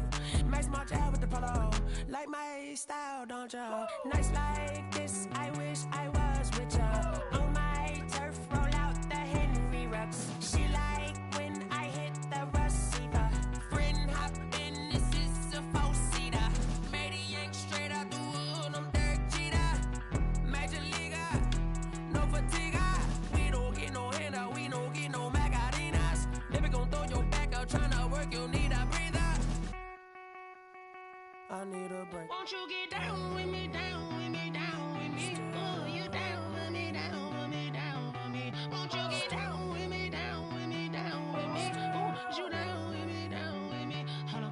Max March out with the polo. Like my style, don't ya? Nights like this, I wish I was with ya. On my turf, roll out the Henry Rux. She like when I hit the receiver. Friend hop in, this is a 4-seater. Made a yank straight out the wood, I'm Derek Jeter. Major leaguer, no fatigue. We don't get no handout, we don't get no Macarinas. Never gon' throw your back out, tryna work, you need a breather. I need a break. Won't you get down with me, down with me, down with me? Oh, you down with me, down with me, down with me? Won't you get down with me, down with me, down with me? Oh, you down with me, down with me? Hold on.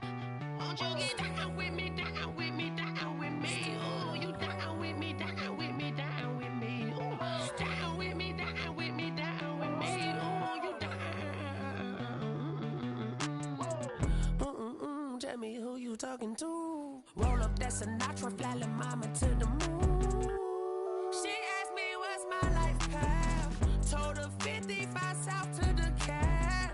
Won't you get down with me, down with me, down with me? Oh, you down with me, down with me, down with me? Oh, down with me, down with me, down with me? Oh, you down. Tell me who you talking to. Roll up that Sinatra, fly la mama to the moon. She asked me what's my life path. Told her 55 south to the cash.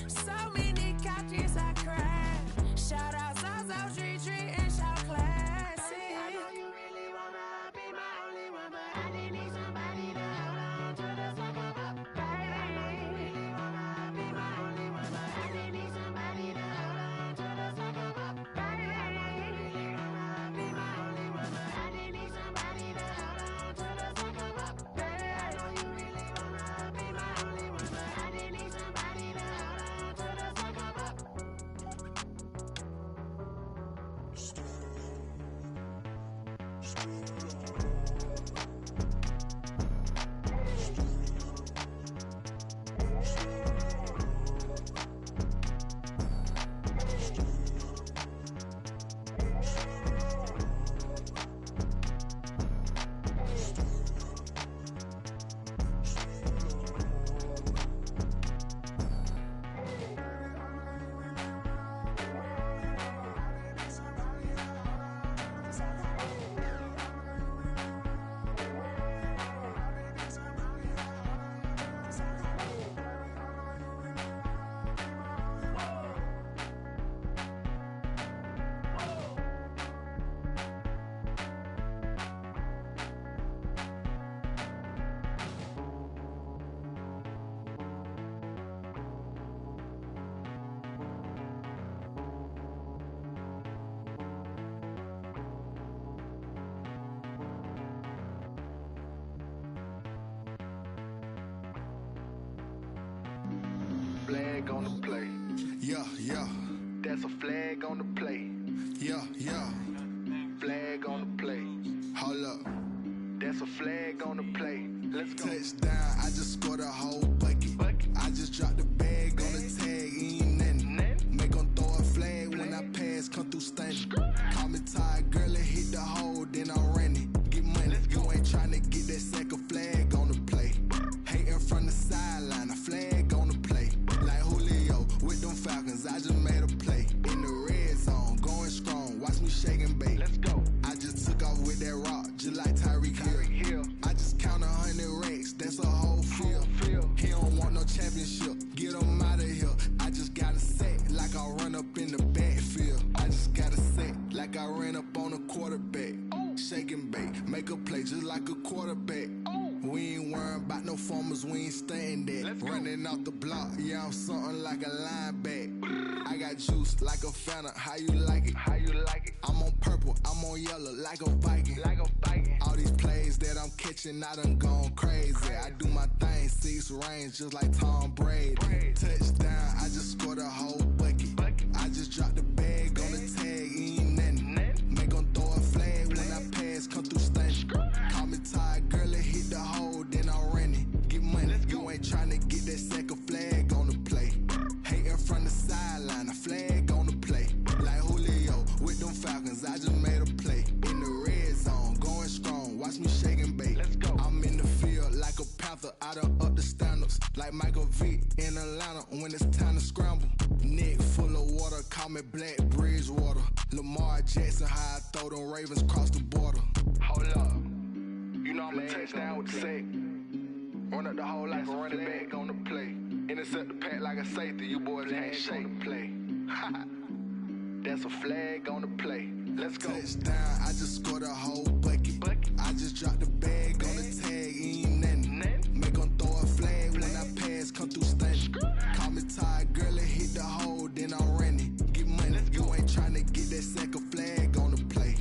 So many couches I crashed. Shout out South Street and shout classy. I know you really wanna be my only one, but I didn't need somebody to hold on to the second up. Baby, I know you really wanna be my only one, but I didn't need somebody to hold on to the second up. Baby, I know you really wanna be my only one, but I didn't need somebody to hold on to the second up. Baby, I know you really wanna be my only one, but I didn't need somebody to hold on to the second up. Flag on the play. Yeah, yeah. That's a flag on the play. Yeah, yeah. Flag on the play. Hold up. That's a flag on the play. Let's go. Touchdown, I just scored a whole bucket. I just dropped the bag on the tag, ain't nothing. Make 'em throw I just made a play. In the red zone, going strong. Watch me shake and bake. Let's go. I just took off with that rock, just like Tyreek Hill. I just count 100 racks, that's a whole field. He don't want no championship, get him out of here. I just gotta set like I run up in the backfield. I just gotta set like I ran up on a quarterback. Shake and bake, make a play just like a quarterback. We ain't worrying about no formers, we ain't staying there. Running off the block, yeah, I'm something like a linebacker. I got juice like a Fanta, how you like it? I'm on purple, I'm on yellow like a Viking. All these plays that I'm catching, I done gone crazy. I do my thing, 6 range just like Tom Brady. Touchdown, I just scored a whole bucket. I just dropped the bag on the tag, ain't nothing. Make 'em throw a flag when I pass, come through stunning. Call me tired, girl, it hit the hole, then I ran it. Get money, you ain't tryna get that second flag on the play. Hating from the sideline, a flag on the play. Like Julio with them Falcons, I just made a play. In the red zone, going strong, watch me shake and bake. I'm in the field like a panther, I done up the standards. Like Michael Vick in Atlanta when it's time to scramble. Neck full of water, call me Black Bridgewater. Lamar Jackson, how I throw them Ravens cross the border. Hold up, you know I'm a touchdown with the sack. Run up the whole like a running back on the play. Intercept the pack like a safety, you boys ain't shake the play. That's a flag on the play. Let's go. Touchdown, I just scored a whole bucket. I just dropped the bag on the tag, ain't nothing. Make 'em throw a flag when I pass, come through stunning. Call me tired, girl, it hit the hole, then I ran it. Get money, you ain't tryna get that second flag on the play.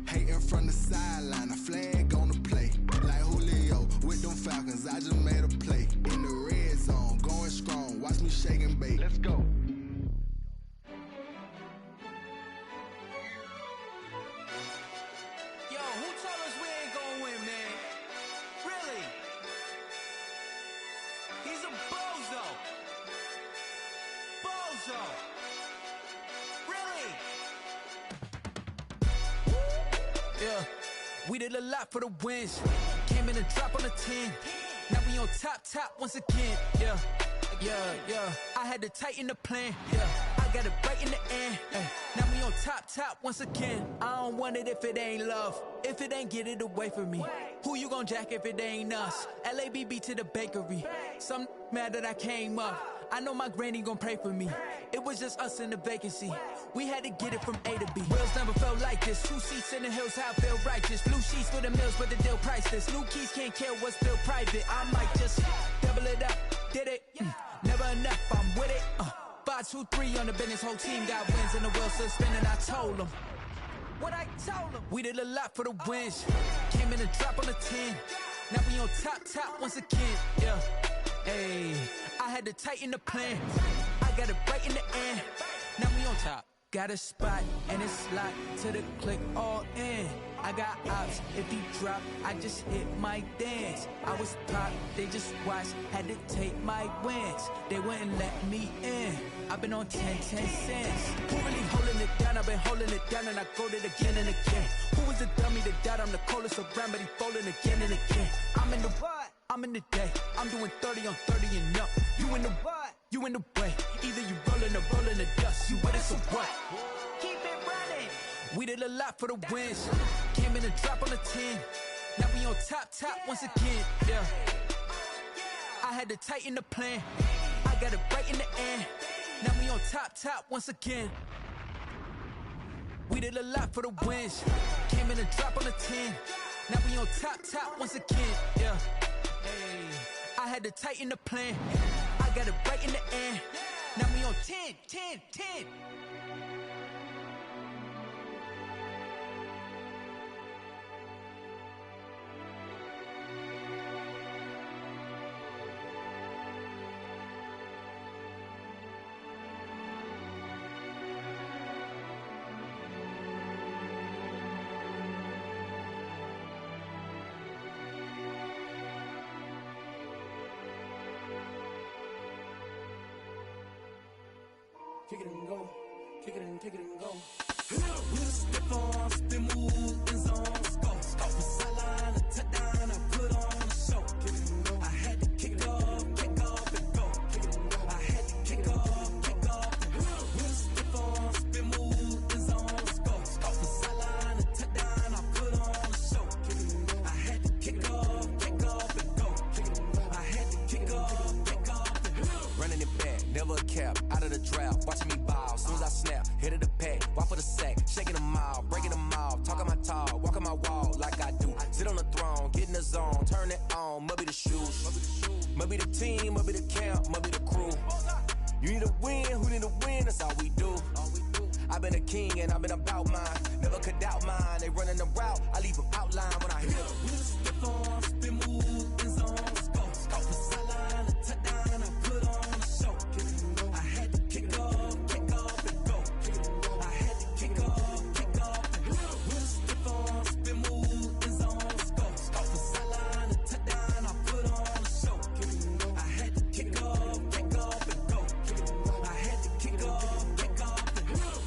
Hating from the sideline, a flag on the play. Like Julio with them Falcons, I just made a play. In the red zone, going strong, watch me shake and bake. Let's go. Yo, who told us we ain't gonna win, man? Really? He's a bozo. Bozo. Really? Yeah, we did a lot for the wins. Came in a drop on the 10. Now we on top once again. Yeah. I had to tighten the plan. Yeah, I got it right in the end. Now we on top once again. I don't want it if it ain't love. If it ain't, get it away from me. Who you gon' jack if it ain't us? LABB to the bakery. Some mad that I came up. I know my granny gon' pray for me. It was just us in the vacancy. We had to get it from A to B. Wheels never felt like this. 2 seats in the hills, how I feel righteous. Blue sheets for the mills, but the deal priceless. New keys can't kill what's still private. I might just double it up. Did it? Never enough, I'm with it. 5, 2, 3 on the business. Whole team got wins and the wheels still spinning. I told them what I told them. We did a lot for the wins. Came in a drop on the 10. Now we on top once again. Yeah. Hey, I had to tighten the plan. I got it right in the end. Now we on top. Got a spot and it's locked to the click all in. I got ops, if he drop, I just hit my dance. I was pop, they just watched, had to take my wins. They wouldn't let me in. I've been on 10 cents. Who really holding it down? I've been holding it down and I go it again and again. Who was the dummy that died? I'm the coldest around, but he folding again and again. I'm in the what? I'm in the day. I'm doing 30 on 30 and up. You in the what? You in the way. Either you rolling or rolling the dust. You with it, so what? Keep it running. We did a lot for the wins. Came in a drop on the 10. Now we on top once again. Yeah. I had to tighten the plan. I got it right in the end. Now we on top once again. We did a lot for the wins. Came in a drop on the 10. Now we on top once again. Yeah. Hey, I had to tighten the plan. I got it right in the end. Now we on 10. Kick it and go, kick it and go. We just step on, spin, move, and zone. Let's go. Off the sideline, a touchdown, I put on a show. Kick it and go. I had to kick off and go. Kick it and go. I had to kick off and go. We out, watching me ball. Soon as I snap, hit of the pack, walk for the sack, shaking them all, breaking them all, talking my talk, walking my wall like I do. Sit on the throne, get in the zone, turn it on, must be the shoes, must be the team, must be the camp, must be the crew. You need a win, who need a win? That's all we do. I've been a king and I've been about mine. Never could doubt mine. They running the route, I leave them outline when I hit them. We step on, spin, move, in zone, let's go. Off the sideline, a touchdown, I put on a show. I had to kick off and go. I had to kick off and go. We step on, spin, move, in zone, let's go. Off the sideline, a touchdown, I put on a show. I had to kick off and go. I had to kick off and go.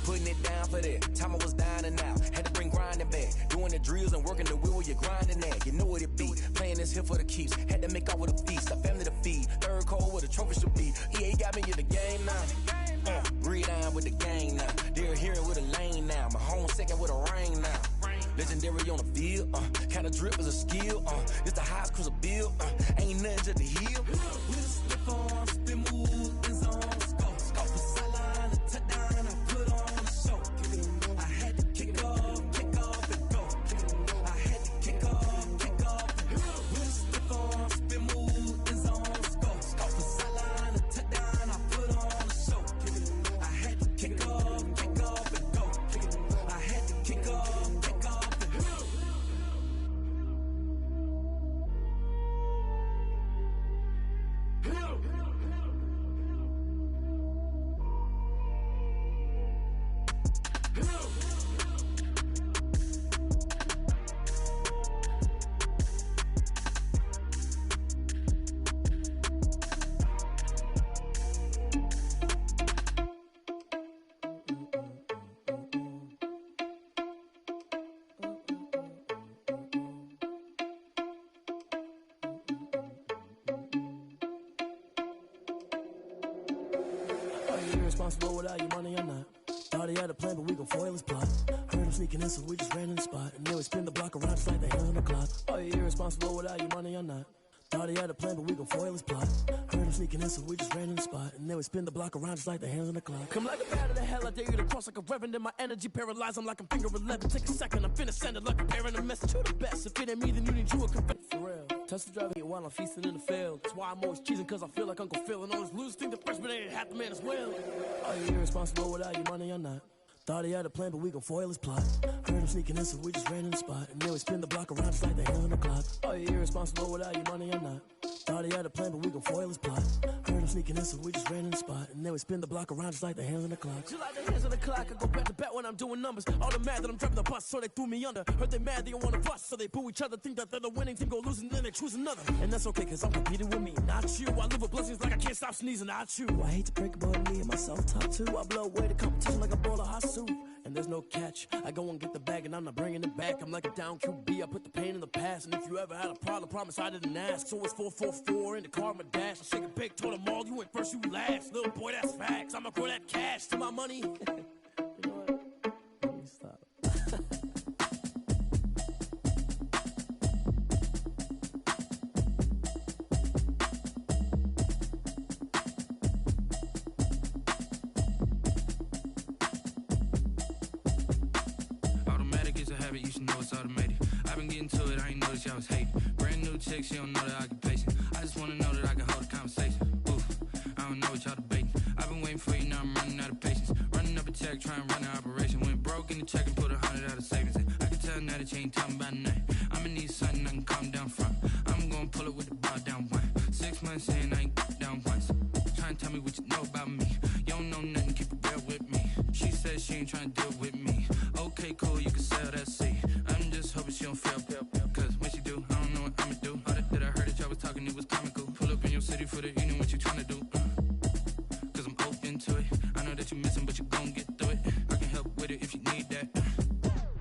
Putting it down for that. Time I was down and out. Had to bring grinding back. Doing the drills and working the wheel where you're grinding at. You know what it be. Playing this here for the keeps. Had to make out with a feast. A family to feed. Third cold where the trophy should be. EA got me in the game now. Breathe down with the gang now. They're here with a lane now. My home second with a rain now. Legendary on the field. Kinda drip is a skill. It's the highest cruiser bill. Ain't nothing to the hill. We slip on, spin, move, in zone, let's go. Off the sideline, a touchdown, I put on a show. I had to kick off and go. I had to kick off and go. We slip on, spin, move, in zone, let's go. Off the sideline, a touchdown, I put on a show. I had to kick off and go. I had to kick off and go. Irresponsible without your money or not. Thought he had a plan, but we gon' foil his plot. Heard him sneaking in, so we just ran in the spot. And then we spin the block around just like the hands on the clock. Are you irresponsible without your money or not? Thought he had a plan, but we gon' foil his plot. Heard him sneaking in, so we just ran in the spot. And then we spin the block around just like the hands on the clock. Come like a bat of the hell, I dare you to cross like a reverend. In my energy paralyzed, I'm like I'm finger 11. Take a second, I'm finna send it like a parent a message to the best. If it ain't me, then you need you a confession. For real. Touch the driver while I'm feasting in the field. That's why I'm always cheesing, cause I feel like Uncle Phil. And all those losers think the freshman ain't half the man as well. Are you irresponsible without your money or not? Thought he had a plan, but we gon' foil his plot. Heard him sneaking in, so we just ran in the spot. And then we spin the block around just like the hands on the clock. Are you irresponsible without your money or not? Thought he had a plan, but we gon' foil his plot. Heard him sneaking in, so we just ran in the spot. And then we spin the block around just like the hands on the clock. Just like the hands on the clock, I go back to back when I'm doing numbers. All the mad that I'm driving the bus, so they threw me under. Heard they mad, they don't wanna bust, so they boo each other. Think that they're the winning team, go losing, then they choose another. And that's okay, cause I'm competing with me, not you. I live with blessings like I can't stop sneezing, not you. I hate to break it, but me and myself top two. I blow away the competition like a bowl of hot soup. And there's no catch. I go and get the bag and I'm not bringing it back. I'm like a down QB, I put the pain in the past. And if you ever had a problem, promise I didn't ask. So it's 4-4-4 in the car, my dash. I shake a big, told them all, you went first, you last. Little boy, that's facts. I'ma grow that cash to my money. You know what? Let me stop. You should know it's automated. I've been getting to it, I ain't noticed y'all was hating. Brand new chick, she don't know the occupation. I just wanna know that I can hold a conversation. Oof, I don't know what y'all debating. I've been waiting for you, now I'm running out of patience. Running up a check, trying to run an operation. Went broke in the check and put 100 out of savings in. I can tell now that you ain't talking about nothing. I'ma need something I can calm down from. I'm gonna pull it with the bar down one. 6 months in, I ain't down once. Trying to tell me what you know about me. You don't know nothing, keep it real with me. She said she ain't trying to deal with me. Okay, cool, you can sell that seat. I'm just hoping she don't fail. Cause when she do, I don't know what I'ma do. All that I heard that y'all was talking, it was comical. Pull up in your city for the evening, what you trying to do? Cause I'm open to it. I know that you missing, but you gon' get through it. I can help with it if you need that.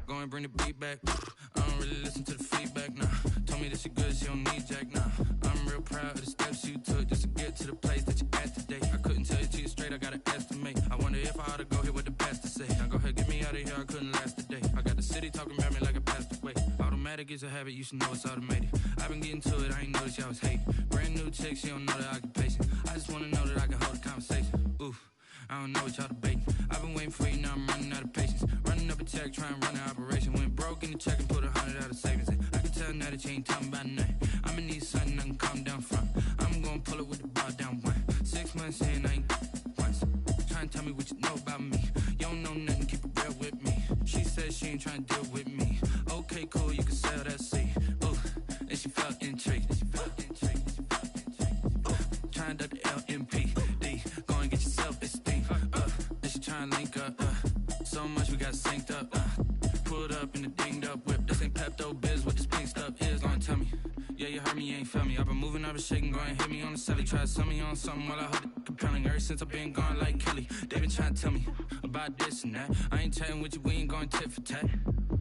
Go and bring the beat back. I don't really listen to the feedback, nah. Told me that she good, she don't need jack, nah. I'm real proud of the steps you took just to get to the place that you at today. I couldn't tell you to you straight, I gotta estimate. I wonder if I ought to go here with the pastor say. Now go ahead, get me out of here, I couldn't last a day. I got the city talking about me like I passed away. Automatic is a habit, you should know it's automated. I've been getting to it, I ain't noticed y'all was hating. Brand new chick, she don't know the occupation. I just wanna know that I can hold a conversation. Oof, I don't know what y'all debating. I've been waiting for you, now I'm running out of patience. Running up a check, trying to run an operation. Went broke in the check and put 100 out of savings in. I can tell now that you ain't talking about nothing. I'ma need something I can calm down from. I'm gonna pull it with the bar down one. 6 months in, I ain't once. Trying to tell me what you know about me. You don't know nothing, keep it real with me. She said she ain't trying to deal with me. Okay, cool, you can sell that seed. Ooh, and she felt intrigued. Trying to the LMPD. Go and get your self-esteem. And she trying to link up. So much we got synced up. Pulled up in the dinged up whip. This ain't Pepto-Biz, what this pink stuff is. Gonna tell me. Yeah, you heard me, you ain't felt me. I've been moving, I've been shaking, go and hit me on the celly. Try to sell me on something while I hold it compelling. Ever since I've been gone like Kelly, they been trying to tell me about this and that. I ain't chatting with you, we ain't going tit for tat.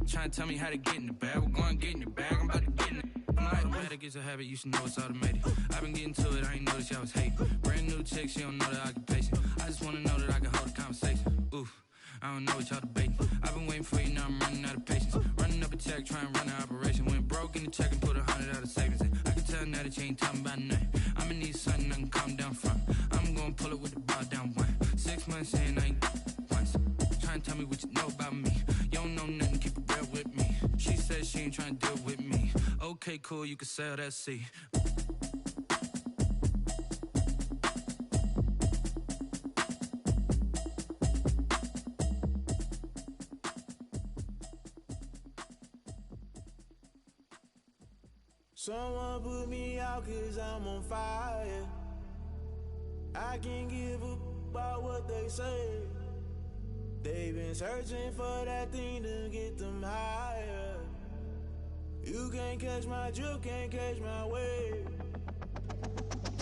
Trying to tell me how to get in the bag. We're going to get in the bag, I'm about to get in it. I'm automatic, it's a habit, you should know it's automated. I've been getting to it, I ain't noticed y'all was hating. Brand new chick, she don't know the occupation. I just wanna know that I can hold a conversation. Oof, I don't know what y'all debating. I've been waiting for you, now I'm running out of patience. Running up a check, trying to run an operation. Went broke in the check and put 100 out of savings in. I can tell now that you ain't talking about nothing. I'ma need something I can calm down from. I'm gonna pull it with the bar down one. 6 months in, I ain't once. Trying to tell me what you know about me. You don't know nothing, keep it real with me. She said she ain't trying to deal with me. Okay, cool, you can sell that seed. Someone put me out 'cause I'm on fire. I can't give a about what they say. They've been searching for that thing to get them higher. You can't catch my drift, can't catch my wave.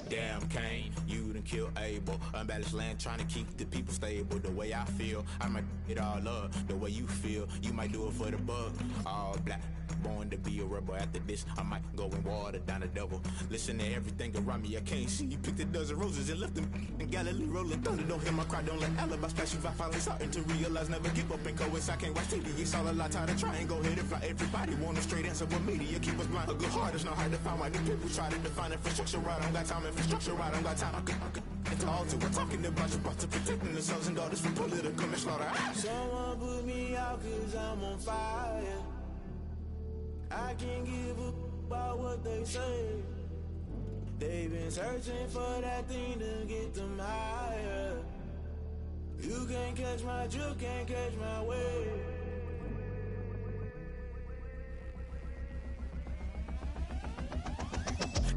Damn, Kane, you done killed Abel. Unbalanced land, trying to keep the people stable. The way I feel, I might it all up. The way you feel, you might do it for the bug. All black, born to be a rebel. After this, I might go and water down the devil. Listen to everything around me, I can't see. You picked a dozen roses and left them in Galilee rolling thunder. Don't hear my cry, don't let alibis pass you. I finally starting to realize, never give up and coincide. I can't watch TV, it's all a lot. Tired of trying, go ahead and fly. Everybody want a straight answer with media. Keep us blind, a good heart is not hard to find. Why do people try to define infrastructure right? I don't got time, infrastructure right, I don't got time. It's all to we're talking about you, about to protecting the sons and daughters from political manslaughter. Someone put me out 'cause I'm on fire. I can't give a about what they say. They've been searching for that thing to get them higher. You can't catch my drift, can't catch my wave.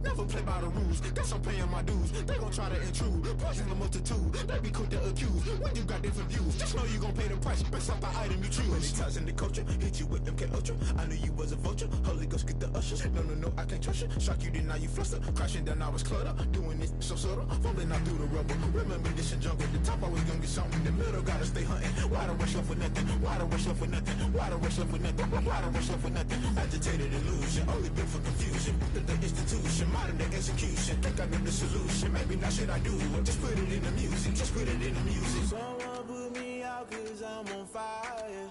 Never play by the rules, guess I'm paying my dues. They gon' try to intrude, poison the multitude. They be quick to accuse when you got different views. Just know you gon' pay the price based off the item you choose. Many times in the culture, hit you with MK Ultra. I knew you was a vulture. Holy Ghost get the ushers. No, I can't trust you. Shock you, then now you fluster. Crashing down, I was cluttered. Doing this so subtle, falling out through the rubble. Remember this in jungle. The top always gonna get something. The middle gotta stay hunting. Why the rush left for nothing? Why the rush left for nothing? Why the rush left for nothing? Why the rush left for nothing? Agitated illusion, only built for confusion. The institution, modern day execution. Think I know the solution. Maybe now should I do it? Just put it in the music. Just put it in the music. Someone put me out 'cause I'm on fire.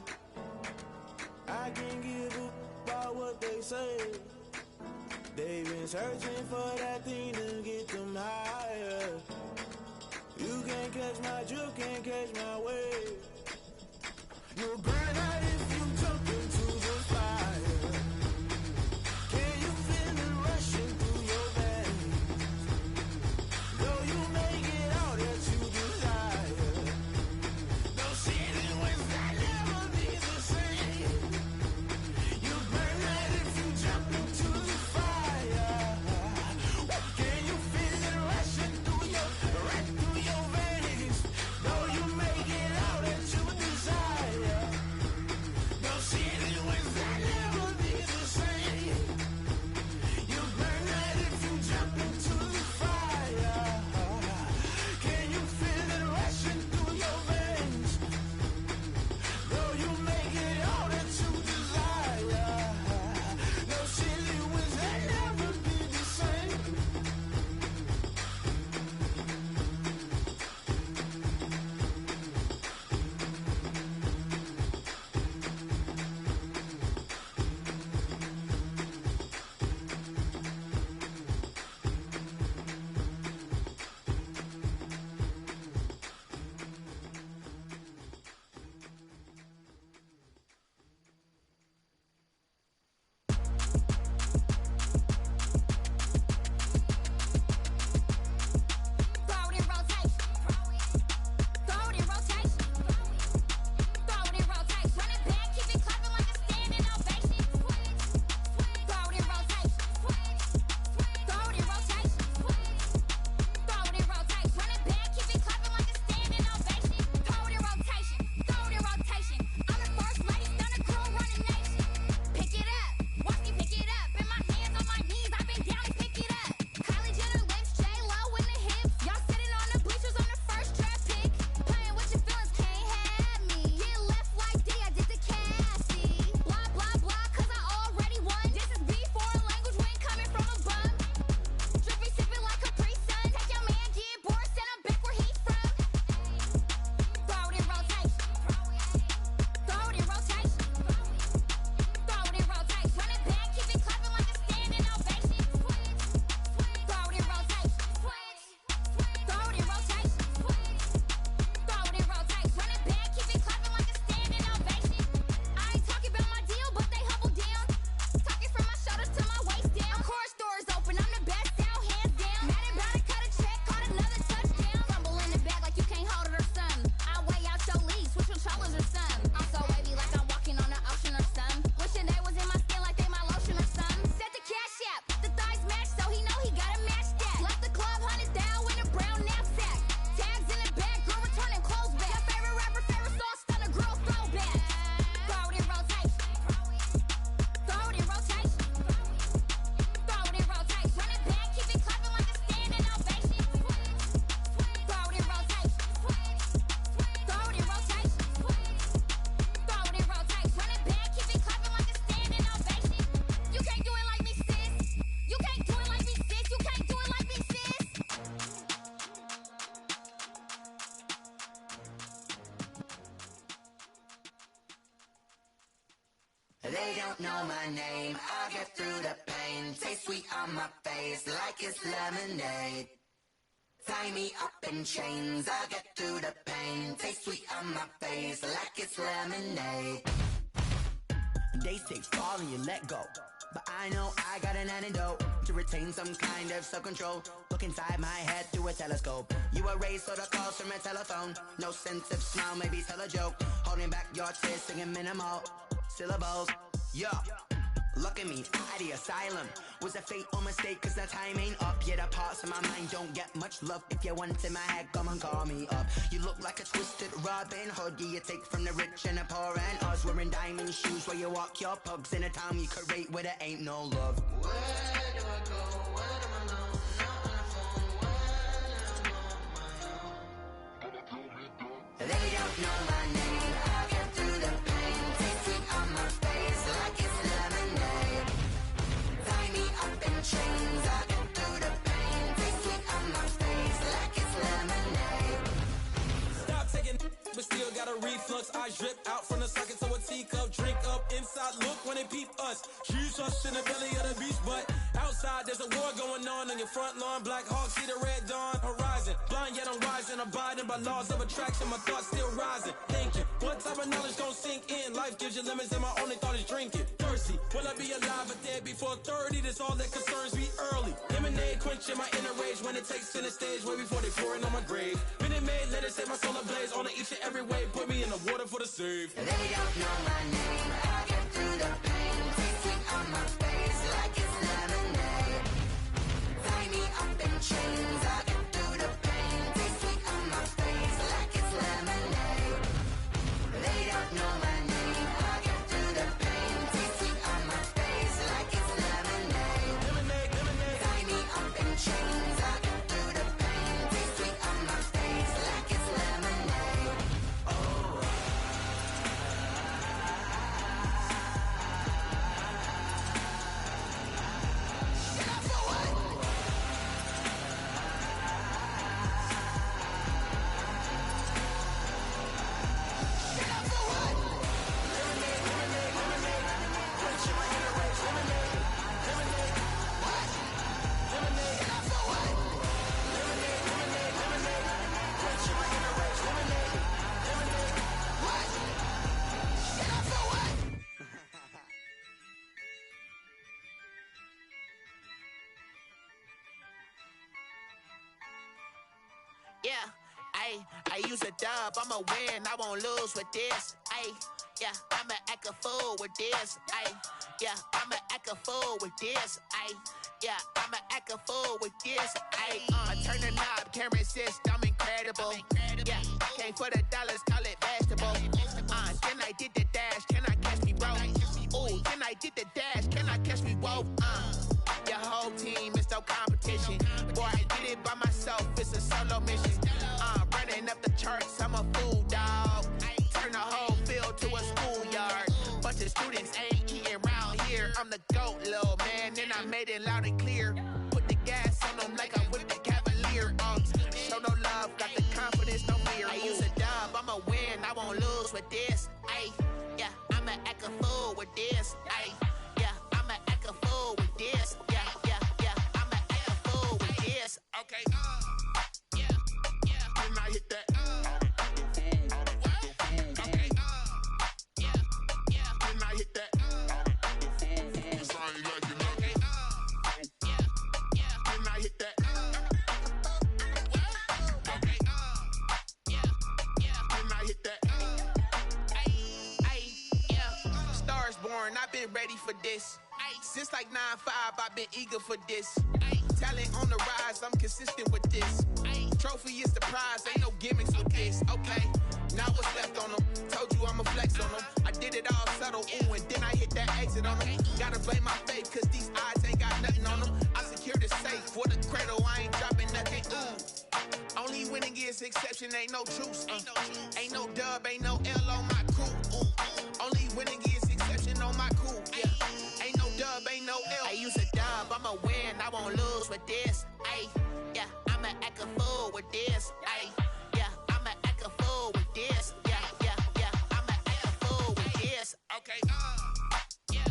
I can't give a about what they say. They've been searching for that thing to get them higher. You can't catch my drift, can't catch my wave. You'll burn out if you jump into the fire. Can you feel it rushing through your veins? Though you make it all that you desire. No ceiling when that never be the same. You burn out if you jump into the fire. Can you feel it rushing through your veins? Though you make it all that you desire. don't know my name, I'll get through the pain. Taste sweet on my face like it's lemonade. Tie me up in chains, I'll get through the pain. Taste sweet on my face like it's lemonade. Days take fall and you let go, but I know I got an antidote to retain some kind of self-control. Look inside my head through a telescope. You erase all the calls from a telephone. No sense of smile, maybe tell a joke. Holding back your tears, singing minimal syllables. Yeah, look at me, out the asylum. Was a fate or mistake, cause the time ain't up. Yeah, the parts of my mind don't get much love. If you want in my head, come and call me up. You look like a twisted Robin Hood. Yeah, you take from the rich and the poor and us. Wearing diamond shoes where you walk your pugs in a town you could rate where there ain't no love. Where do I go? Where do I know? Not on the phone, when I'm on my own. They don't know my name, I'll get through the pain. Taste sweet on my face like it's lemonade. Tie me up in chains, I'll get through the pain. Taste sweet on my face like it's lemonade. Stop taking, but still got a reflux. I drip out from the socket to a teacup. Drink up inside, look when they peep us. Choose us in the belly of the beast, but outside there's a war going on your front lawn. Black Hawk, see the red dawn horizon. Blind yet I'm rising, abiding by laws of attraction. My thoughts still rising, thinking what type of knowledge gon' sink in? Life gives you limits and my only thought is drinking. Thirsty, will I be alive or dead before 30? That's all that concerns me early. Lemonade quenching my inner rage when it takes center stage way before they pour it on my grave. Minute Maid, let it set my soul ablaze on each and every way. Put me in the water for the save. They don't know my name, I'll get through the pain. Taste sweet on my face like it's lemonade. Tie me up in chains, I'll get through the pain. Taste sweet on my face like it's lemonade. They don't know my name, I'll get through the pain. Taste sweet on my face like it's lemonade. Lemonade, lemonade. Tie me up in chains, I'll get through the pain. Taste sweet on my face like it's lemonade. Oh. Yeah, I use a dub, I'ma win, I won't lose with this. Yeah, I'ma act a fool with this. Yeah, I'ma act a fool with this. Yeah, I'ma act a fool with this. I turn the knob, can't resist, I'm incredible. Yeah, came for the dollars, call it vegetable. Then I did the dash, can I catch me, bro? Ooh, then I did the dash, can I catch me, whoa? Your whole team is no competition. Boy, I did it by myself, it's a solo mission. Running up the charts, I'm a fool, dog. Turn the whole field to a schoolyard. Bunch of students ain't eating round here. I'm the GOAT, little man, and I made it loud and clear. Put the gas on them like I'm with the Cavalier. Show no love, got the confidence, no fear. I use a dub, I'ma win, I won't lose with this. Yeah, I'ma act a fool with this. Yeah, I'ma act a fool with this. Yeah, I'ma act a fool with this. Okay. Then I hit that. Okay. Then I hit that. Cause I ain't like it, okay. Then I hit that. Okay. Then I hit that. Yeah. Stars born, I've been ready for this. Since like 9-5, I've been eager for this. Talent on the rise, I'm consistent with this. Trophy is the prize, ain't no gimmicks with this. Okay, now what's left on them? Told you I'ma flex on them. I did it all subtle, ooh, and then I hit that exit on them. Gotta blame my faith, cause these eyes ain't got nothing on them. I secured the safe for the cradle, I ain't dropping nothing, ooh. Only winning is exception, ain't no truce. Ain't no dub, ain't no L on my crew. Ooh. Only winning is exception on my crew. Yeah. Ain't no dub, ain't no L. I use a dub, I'ma win, I won't lose with this. Yeah, I'ma act a fool with this. Yeah, I'ma act a fool with this. Yeah, I'ma act a fool with this. Okay. Yeah.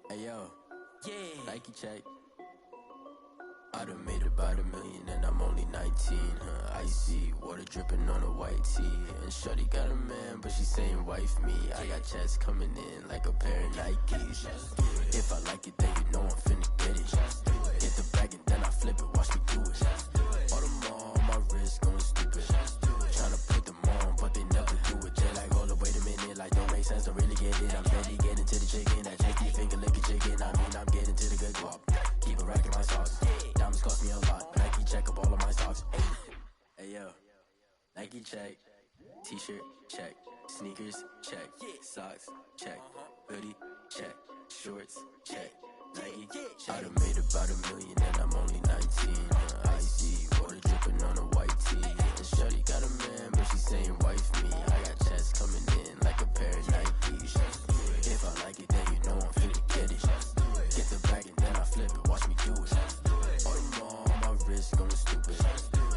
Hey yo, Nike check. I done made about $1 million and I'm only 19, Icy, water dripping on a white tee. And shorty got a man, but she saying wife me. I got checks coming in like a pair of Nikes. If I like it, then you know I'm finna get it. Get the bag and then I flip it, watch me do it. All them all on my wrist going stupid. Tryna put them on, but they never do it. They like, hold up, wait a minute, like don't make sense, don't really get it. I'm steady getting to the chicken, that tasty finger licking chicken. I mean, I'm getting to the good guap. Keep a rack in my socks. Diamonds cost me a lot. Nike check up all of my socks. Hey yo, Nike check. T-shirt check. Sneakers check. Socks check. Hoodie check. Shorts check. Nike check. I done made about $1 million and I'm only 19. Icy, water dripping on a white tee. And shorty got a man, but she saying wife me. I got checks coming in like a pair of Nikes. If I like it, then you know I'm finna get it. Get the bag and then I flip it, watch me do it. All them all on my wrist going stupid.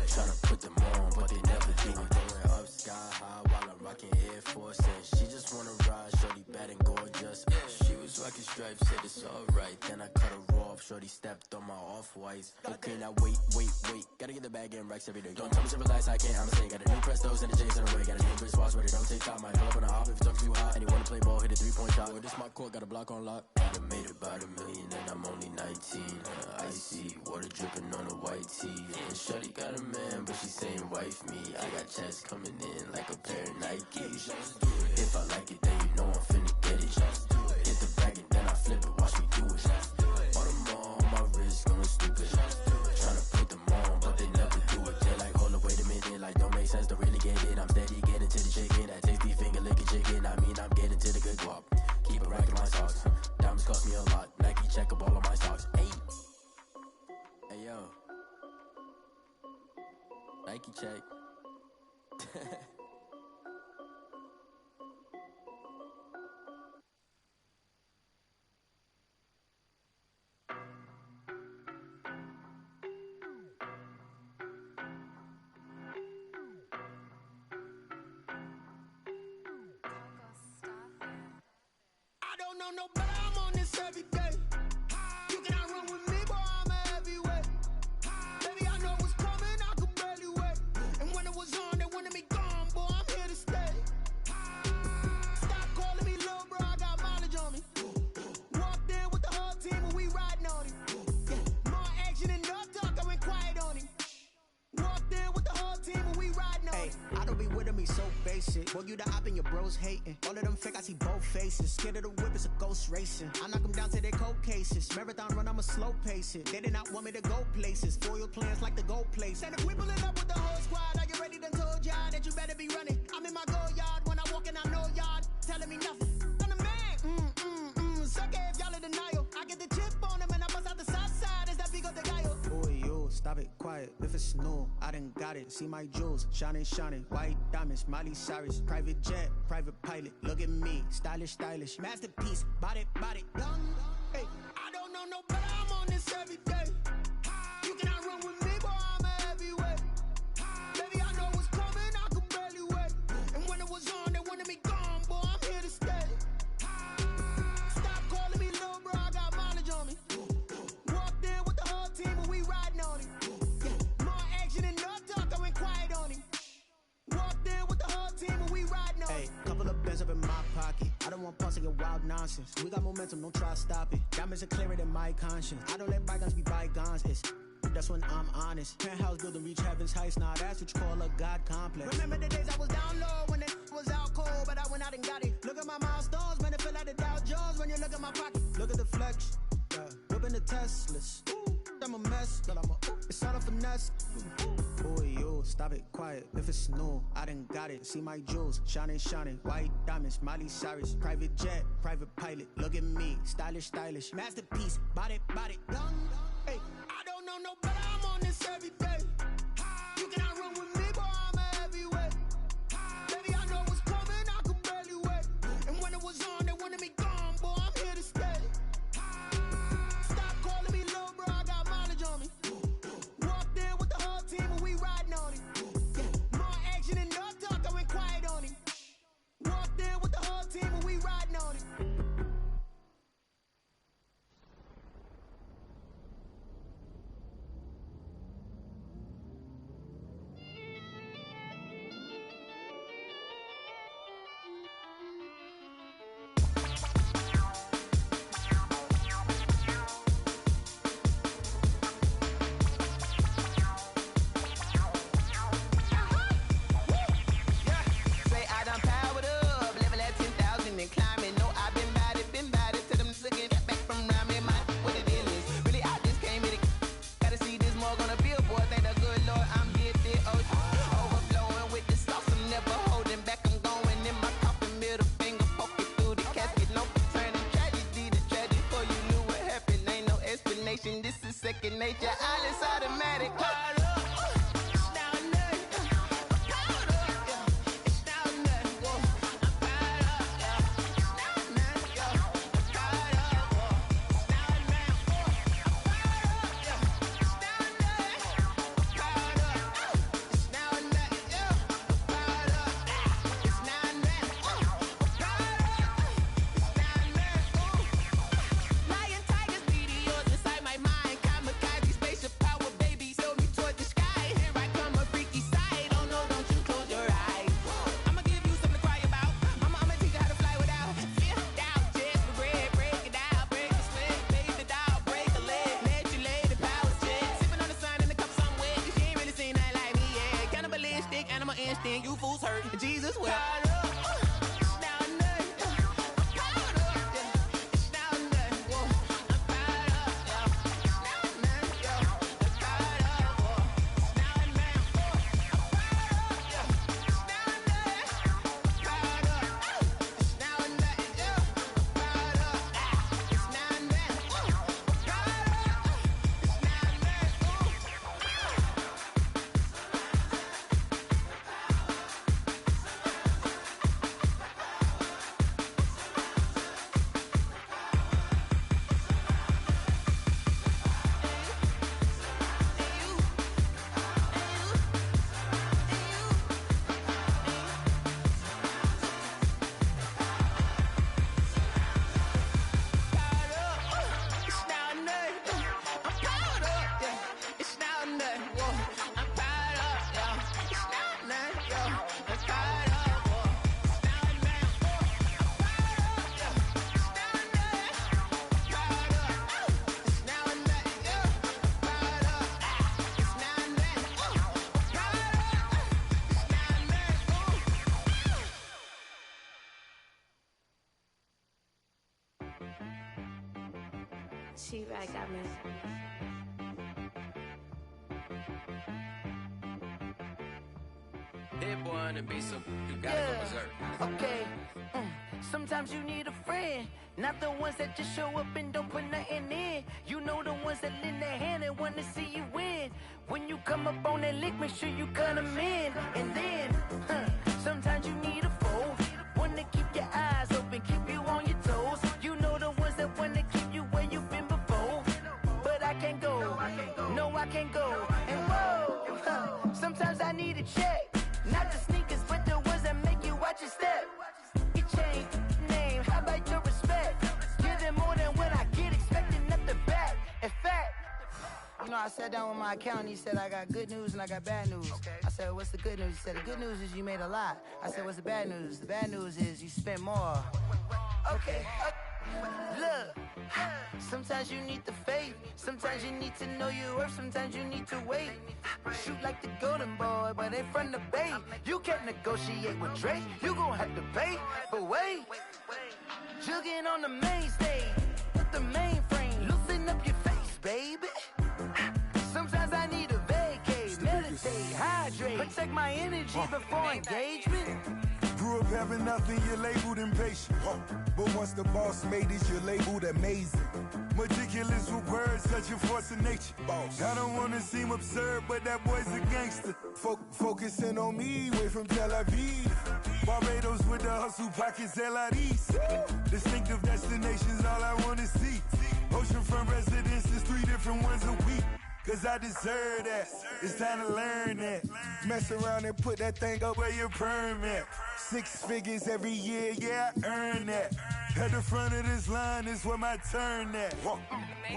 Tryna put them on, but they never do it. Going up sky high while I'm rocking Air Force. And she just wanna ride, shorty bad and gorgeous. She was rocking stripes, said it's alright. Then I cut her off, shorty stepped on my off-whites. Okay, now wait. Gotta get the bag and racks every day. Don't tell me to relax, I can't, I'ma say. Got a new Prestos and a J's in the way. Got a new wristwatch, but it don't take time. Might pull up on a hop if it's talking too hot. And you wanna play ball, hit a 3-point shot. Well, this my court, got a block on lock. I done made about $1 million and I'm only 19. Icy, water dripping on a white tee. And shorty got a man, but she saying wife me. I got checks coming in like a pair of Nikes. If I like it, then you know I'm finna get it. Get the bag and then I flip it, watch me do it. All them all on my wrist going stupid. Tryna put them on, but they never do it. They're like, hold up, wait a minute, like don't make sense, don't really get it. I'm steady getting to the chicken, that tasty finger licking chicken. I mean, I'm getting to the good guap. Keep a rack in my socks. Diamonds cost me a lot. Nike check up all of my socks. Hey yo, Nike check. I don't know no better, I'm on this every day. You cannot run with me, boy, I'm a heavyweight. Baby, I know what's coming, I could barely wait. And when it was on, they wanted me gone, boy, I'm here to stay. Stop calling me little bro, I got mileage on me. Walked in with the whole team and we riding on him. Yeah, more action and no talk, I went quiet on him. Walked in with the whole team and we riding on him. I don't be with him, he's so basic. Boy, you the op and your bros hating. All of them fake, I see both faces. Scared of the whip, it's a ghost racing. I knock them down to their cold cases. Marathon run, I'ma slow pace it. They did not want me to go places. Foil plans like the gold place. And if we pulling up with the whole squad, are you ready? Done told y'all that you better be running. I'm in my go yard. When I walk in, I know y'all telling me nothing. I'm the man. Suck it if y'all in denial. I get the chip on them and I bust out the south side. Is that Vigo de Gallo? Boy, yo, stop it, quiet. If it's new, I done got it. See my jewels, shining. White diamonds, Miley Cyrus. Private jet, private pilot. Look at me, stylish. Masterpiece, body, young. Hey, I don't know no better, I'm on this every day. You cannot run with me, boy, I'm a heavyweight. Baby, I know what's coming, I could barely wait. And when it was on, they wanted me gone, boy, I'm here to stay. Stop calling me little bro, I got mileage on me. Walked in with the whole team and we riding on him. Yeah, more action and no talk, I went quiet on him. Walked in with the whole team and we riding on him. Hey, couple of bands up in my pocket. I don't want pulse and wild nonsense. We got momentum, don't try to stop it. Diamonds are clearer than my conscience. I don't let bygones be bygones. That's when I'm honest. Penthouse building, reach heaven's heights. Nah, that's what you call a God complex. Remember the days I was down low when it was out cold, but I went out and got it. Look at my milestones, man, it feel like the Dow Jones when you look at my pocket. Look at the flex, whipping the Teslas. I'm a mess, but it's all a finesse. Boy, yo, stop it, quiet. If it's new, I done got it. See my jewels, shining. White diamonds, Miley Cyrus. Private jet, private pilot. Look at me, stylish. Masterpiece, body, young. Hey, I don't know no better, I'm on this every day. You cannot run with me, boy, I'm a heavyweight. Baby, I know what's coming, I could barely wait. And when it was on, they wanted me gone, boy, I'm here to stay. Stop calling me little bro, I got mileage on me. Walked in with the whole team and we riding on him. Yeah, more action and no talk, I went quiet on him. Walked in with the whole team and we nature, all is automatic. You fools hurt. Jesus will. She-Rag got me. Hit one and be so you gotta go berserk. Okay. Sometimes you need a friend, not the ones that just show up and don't put nothing in. You know the ones that lend their hand and want to see you win. When you come up on that lick, make sure you cut them in. And then, sometimes you need a foe, one to keep your eyes open, keep you on your toes. You know the ones that want to keep you where you've been before. But I can't go, no I can't go. And whoa, sometimes I need a check. Not the sneakers, but the ones that make you watch your step. You change name, how about your respect? Give them more than what I get, expecting nothing back. In fact, you know, I sat down with my accountant, he said, I got good news and I got bad news. I said, what's the good news? He said, the good news is you made a lot. I said, what's the bad news? The bad news is you spent more. Okay. Look, sometimes you need the faith, sometimes you need to know your worth, sometimes you need to wait. Shoot like the golden boy, but in front of the bay. You can't negotiate with Drake, you gon' have to pay. But wait, jugging on the main stage, with the mainframe, loosen up your face, baby. Sometimes I need a vacate, meditate, hydrate, protect my energy before engagement. Grew up having nothing, you're labeled impatient. But once the boss made it, you're labeled amazing. Meticulous with words, such a force of nature. I don't wanna seem absurd, but that boy's a gangster. Focusing on me, way from Tel Aviv. Barbados with the hustle pockets, LIDs. Distinctive destinations, all I wanna see. Oceanfront residences, 3 different ones a week. Cause I deserve that, it's time to learn that. Mess around and put that thing up where your permit. 6 figures every year, yeah, I earn that. At the front of this line is where my turn at.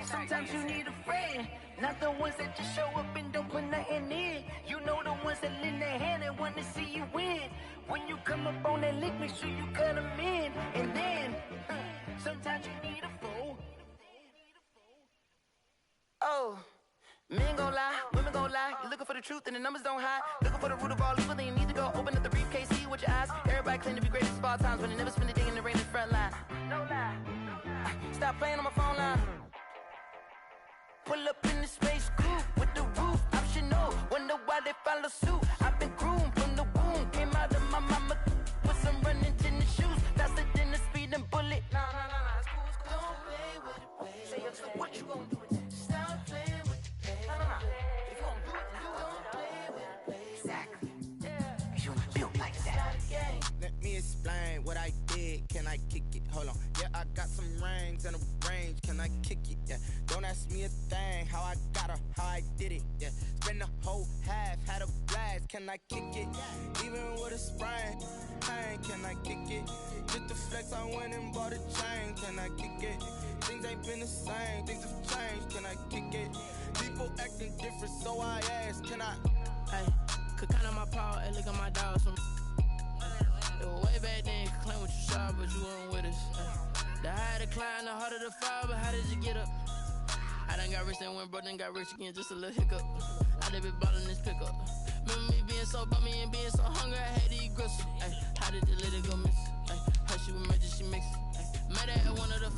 Sometimes you need a friend, not the ones that just show up and don't put nothing in. You know the ones that lend their hand and want to see you win. When you come up on that lick, make sure you cut them in. And then, sometimes you need a fool. Oh. Men gon' lie, women gon' lie. You're looking for the truth and the numbers don't hide. Looking for the root of all evil, then you need to go open up the briefcase, see with your eyes. Everybody claim to be greatest of all times, but they never spend a day in the rain in the front line. No lie. Stop playing on my phone line. Pull up in the space coupe with the roof optional. Wonder why they follow suit. I've been groomed from the womb. Came out of my mama with some running tennis shoes. Faster than the speeding bullet. Nah, it's cool. Don't play with it, baby. Say what you gon' do? Stop playing with it. explain what I did. Can I kick it? Hold on. Yeah, I got some rings and a range. Can I kick it? Yeah. Don't ask me a thing. How I got her, how I did it. Yeah. Spend the whole half, had a blast. Can I kick it? Even with a sprain. Pain, can I kick it? Just the flex, I went and bought a chain. Can I kick it? Things ain't been the same. Things have changed. Can I kick it? People acting different, so I ask. Can I? Hey, could count on my power, and look at my dogs. It was way back then, could claim what you saw, but you weren't with us. The higher the climb, the harder the fall, but how did you get up? I done got rich and went broke, then got rich again, just a little hiccup. I done been ballin' this pickup. Remember me being so bummy and being so hungry, I had to eat gristle. Ay, how did the lady go miss? Ay, how she was made, she mix. Made her at one of the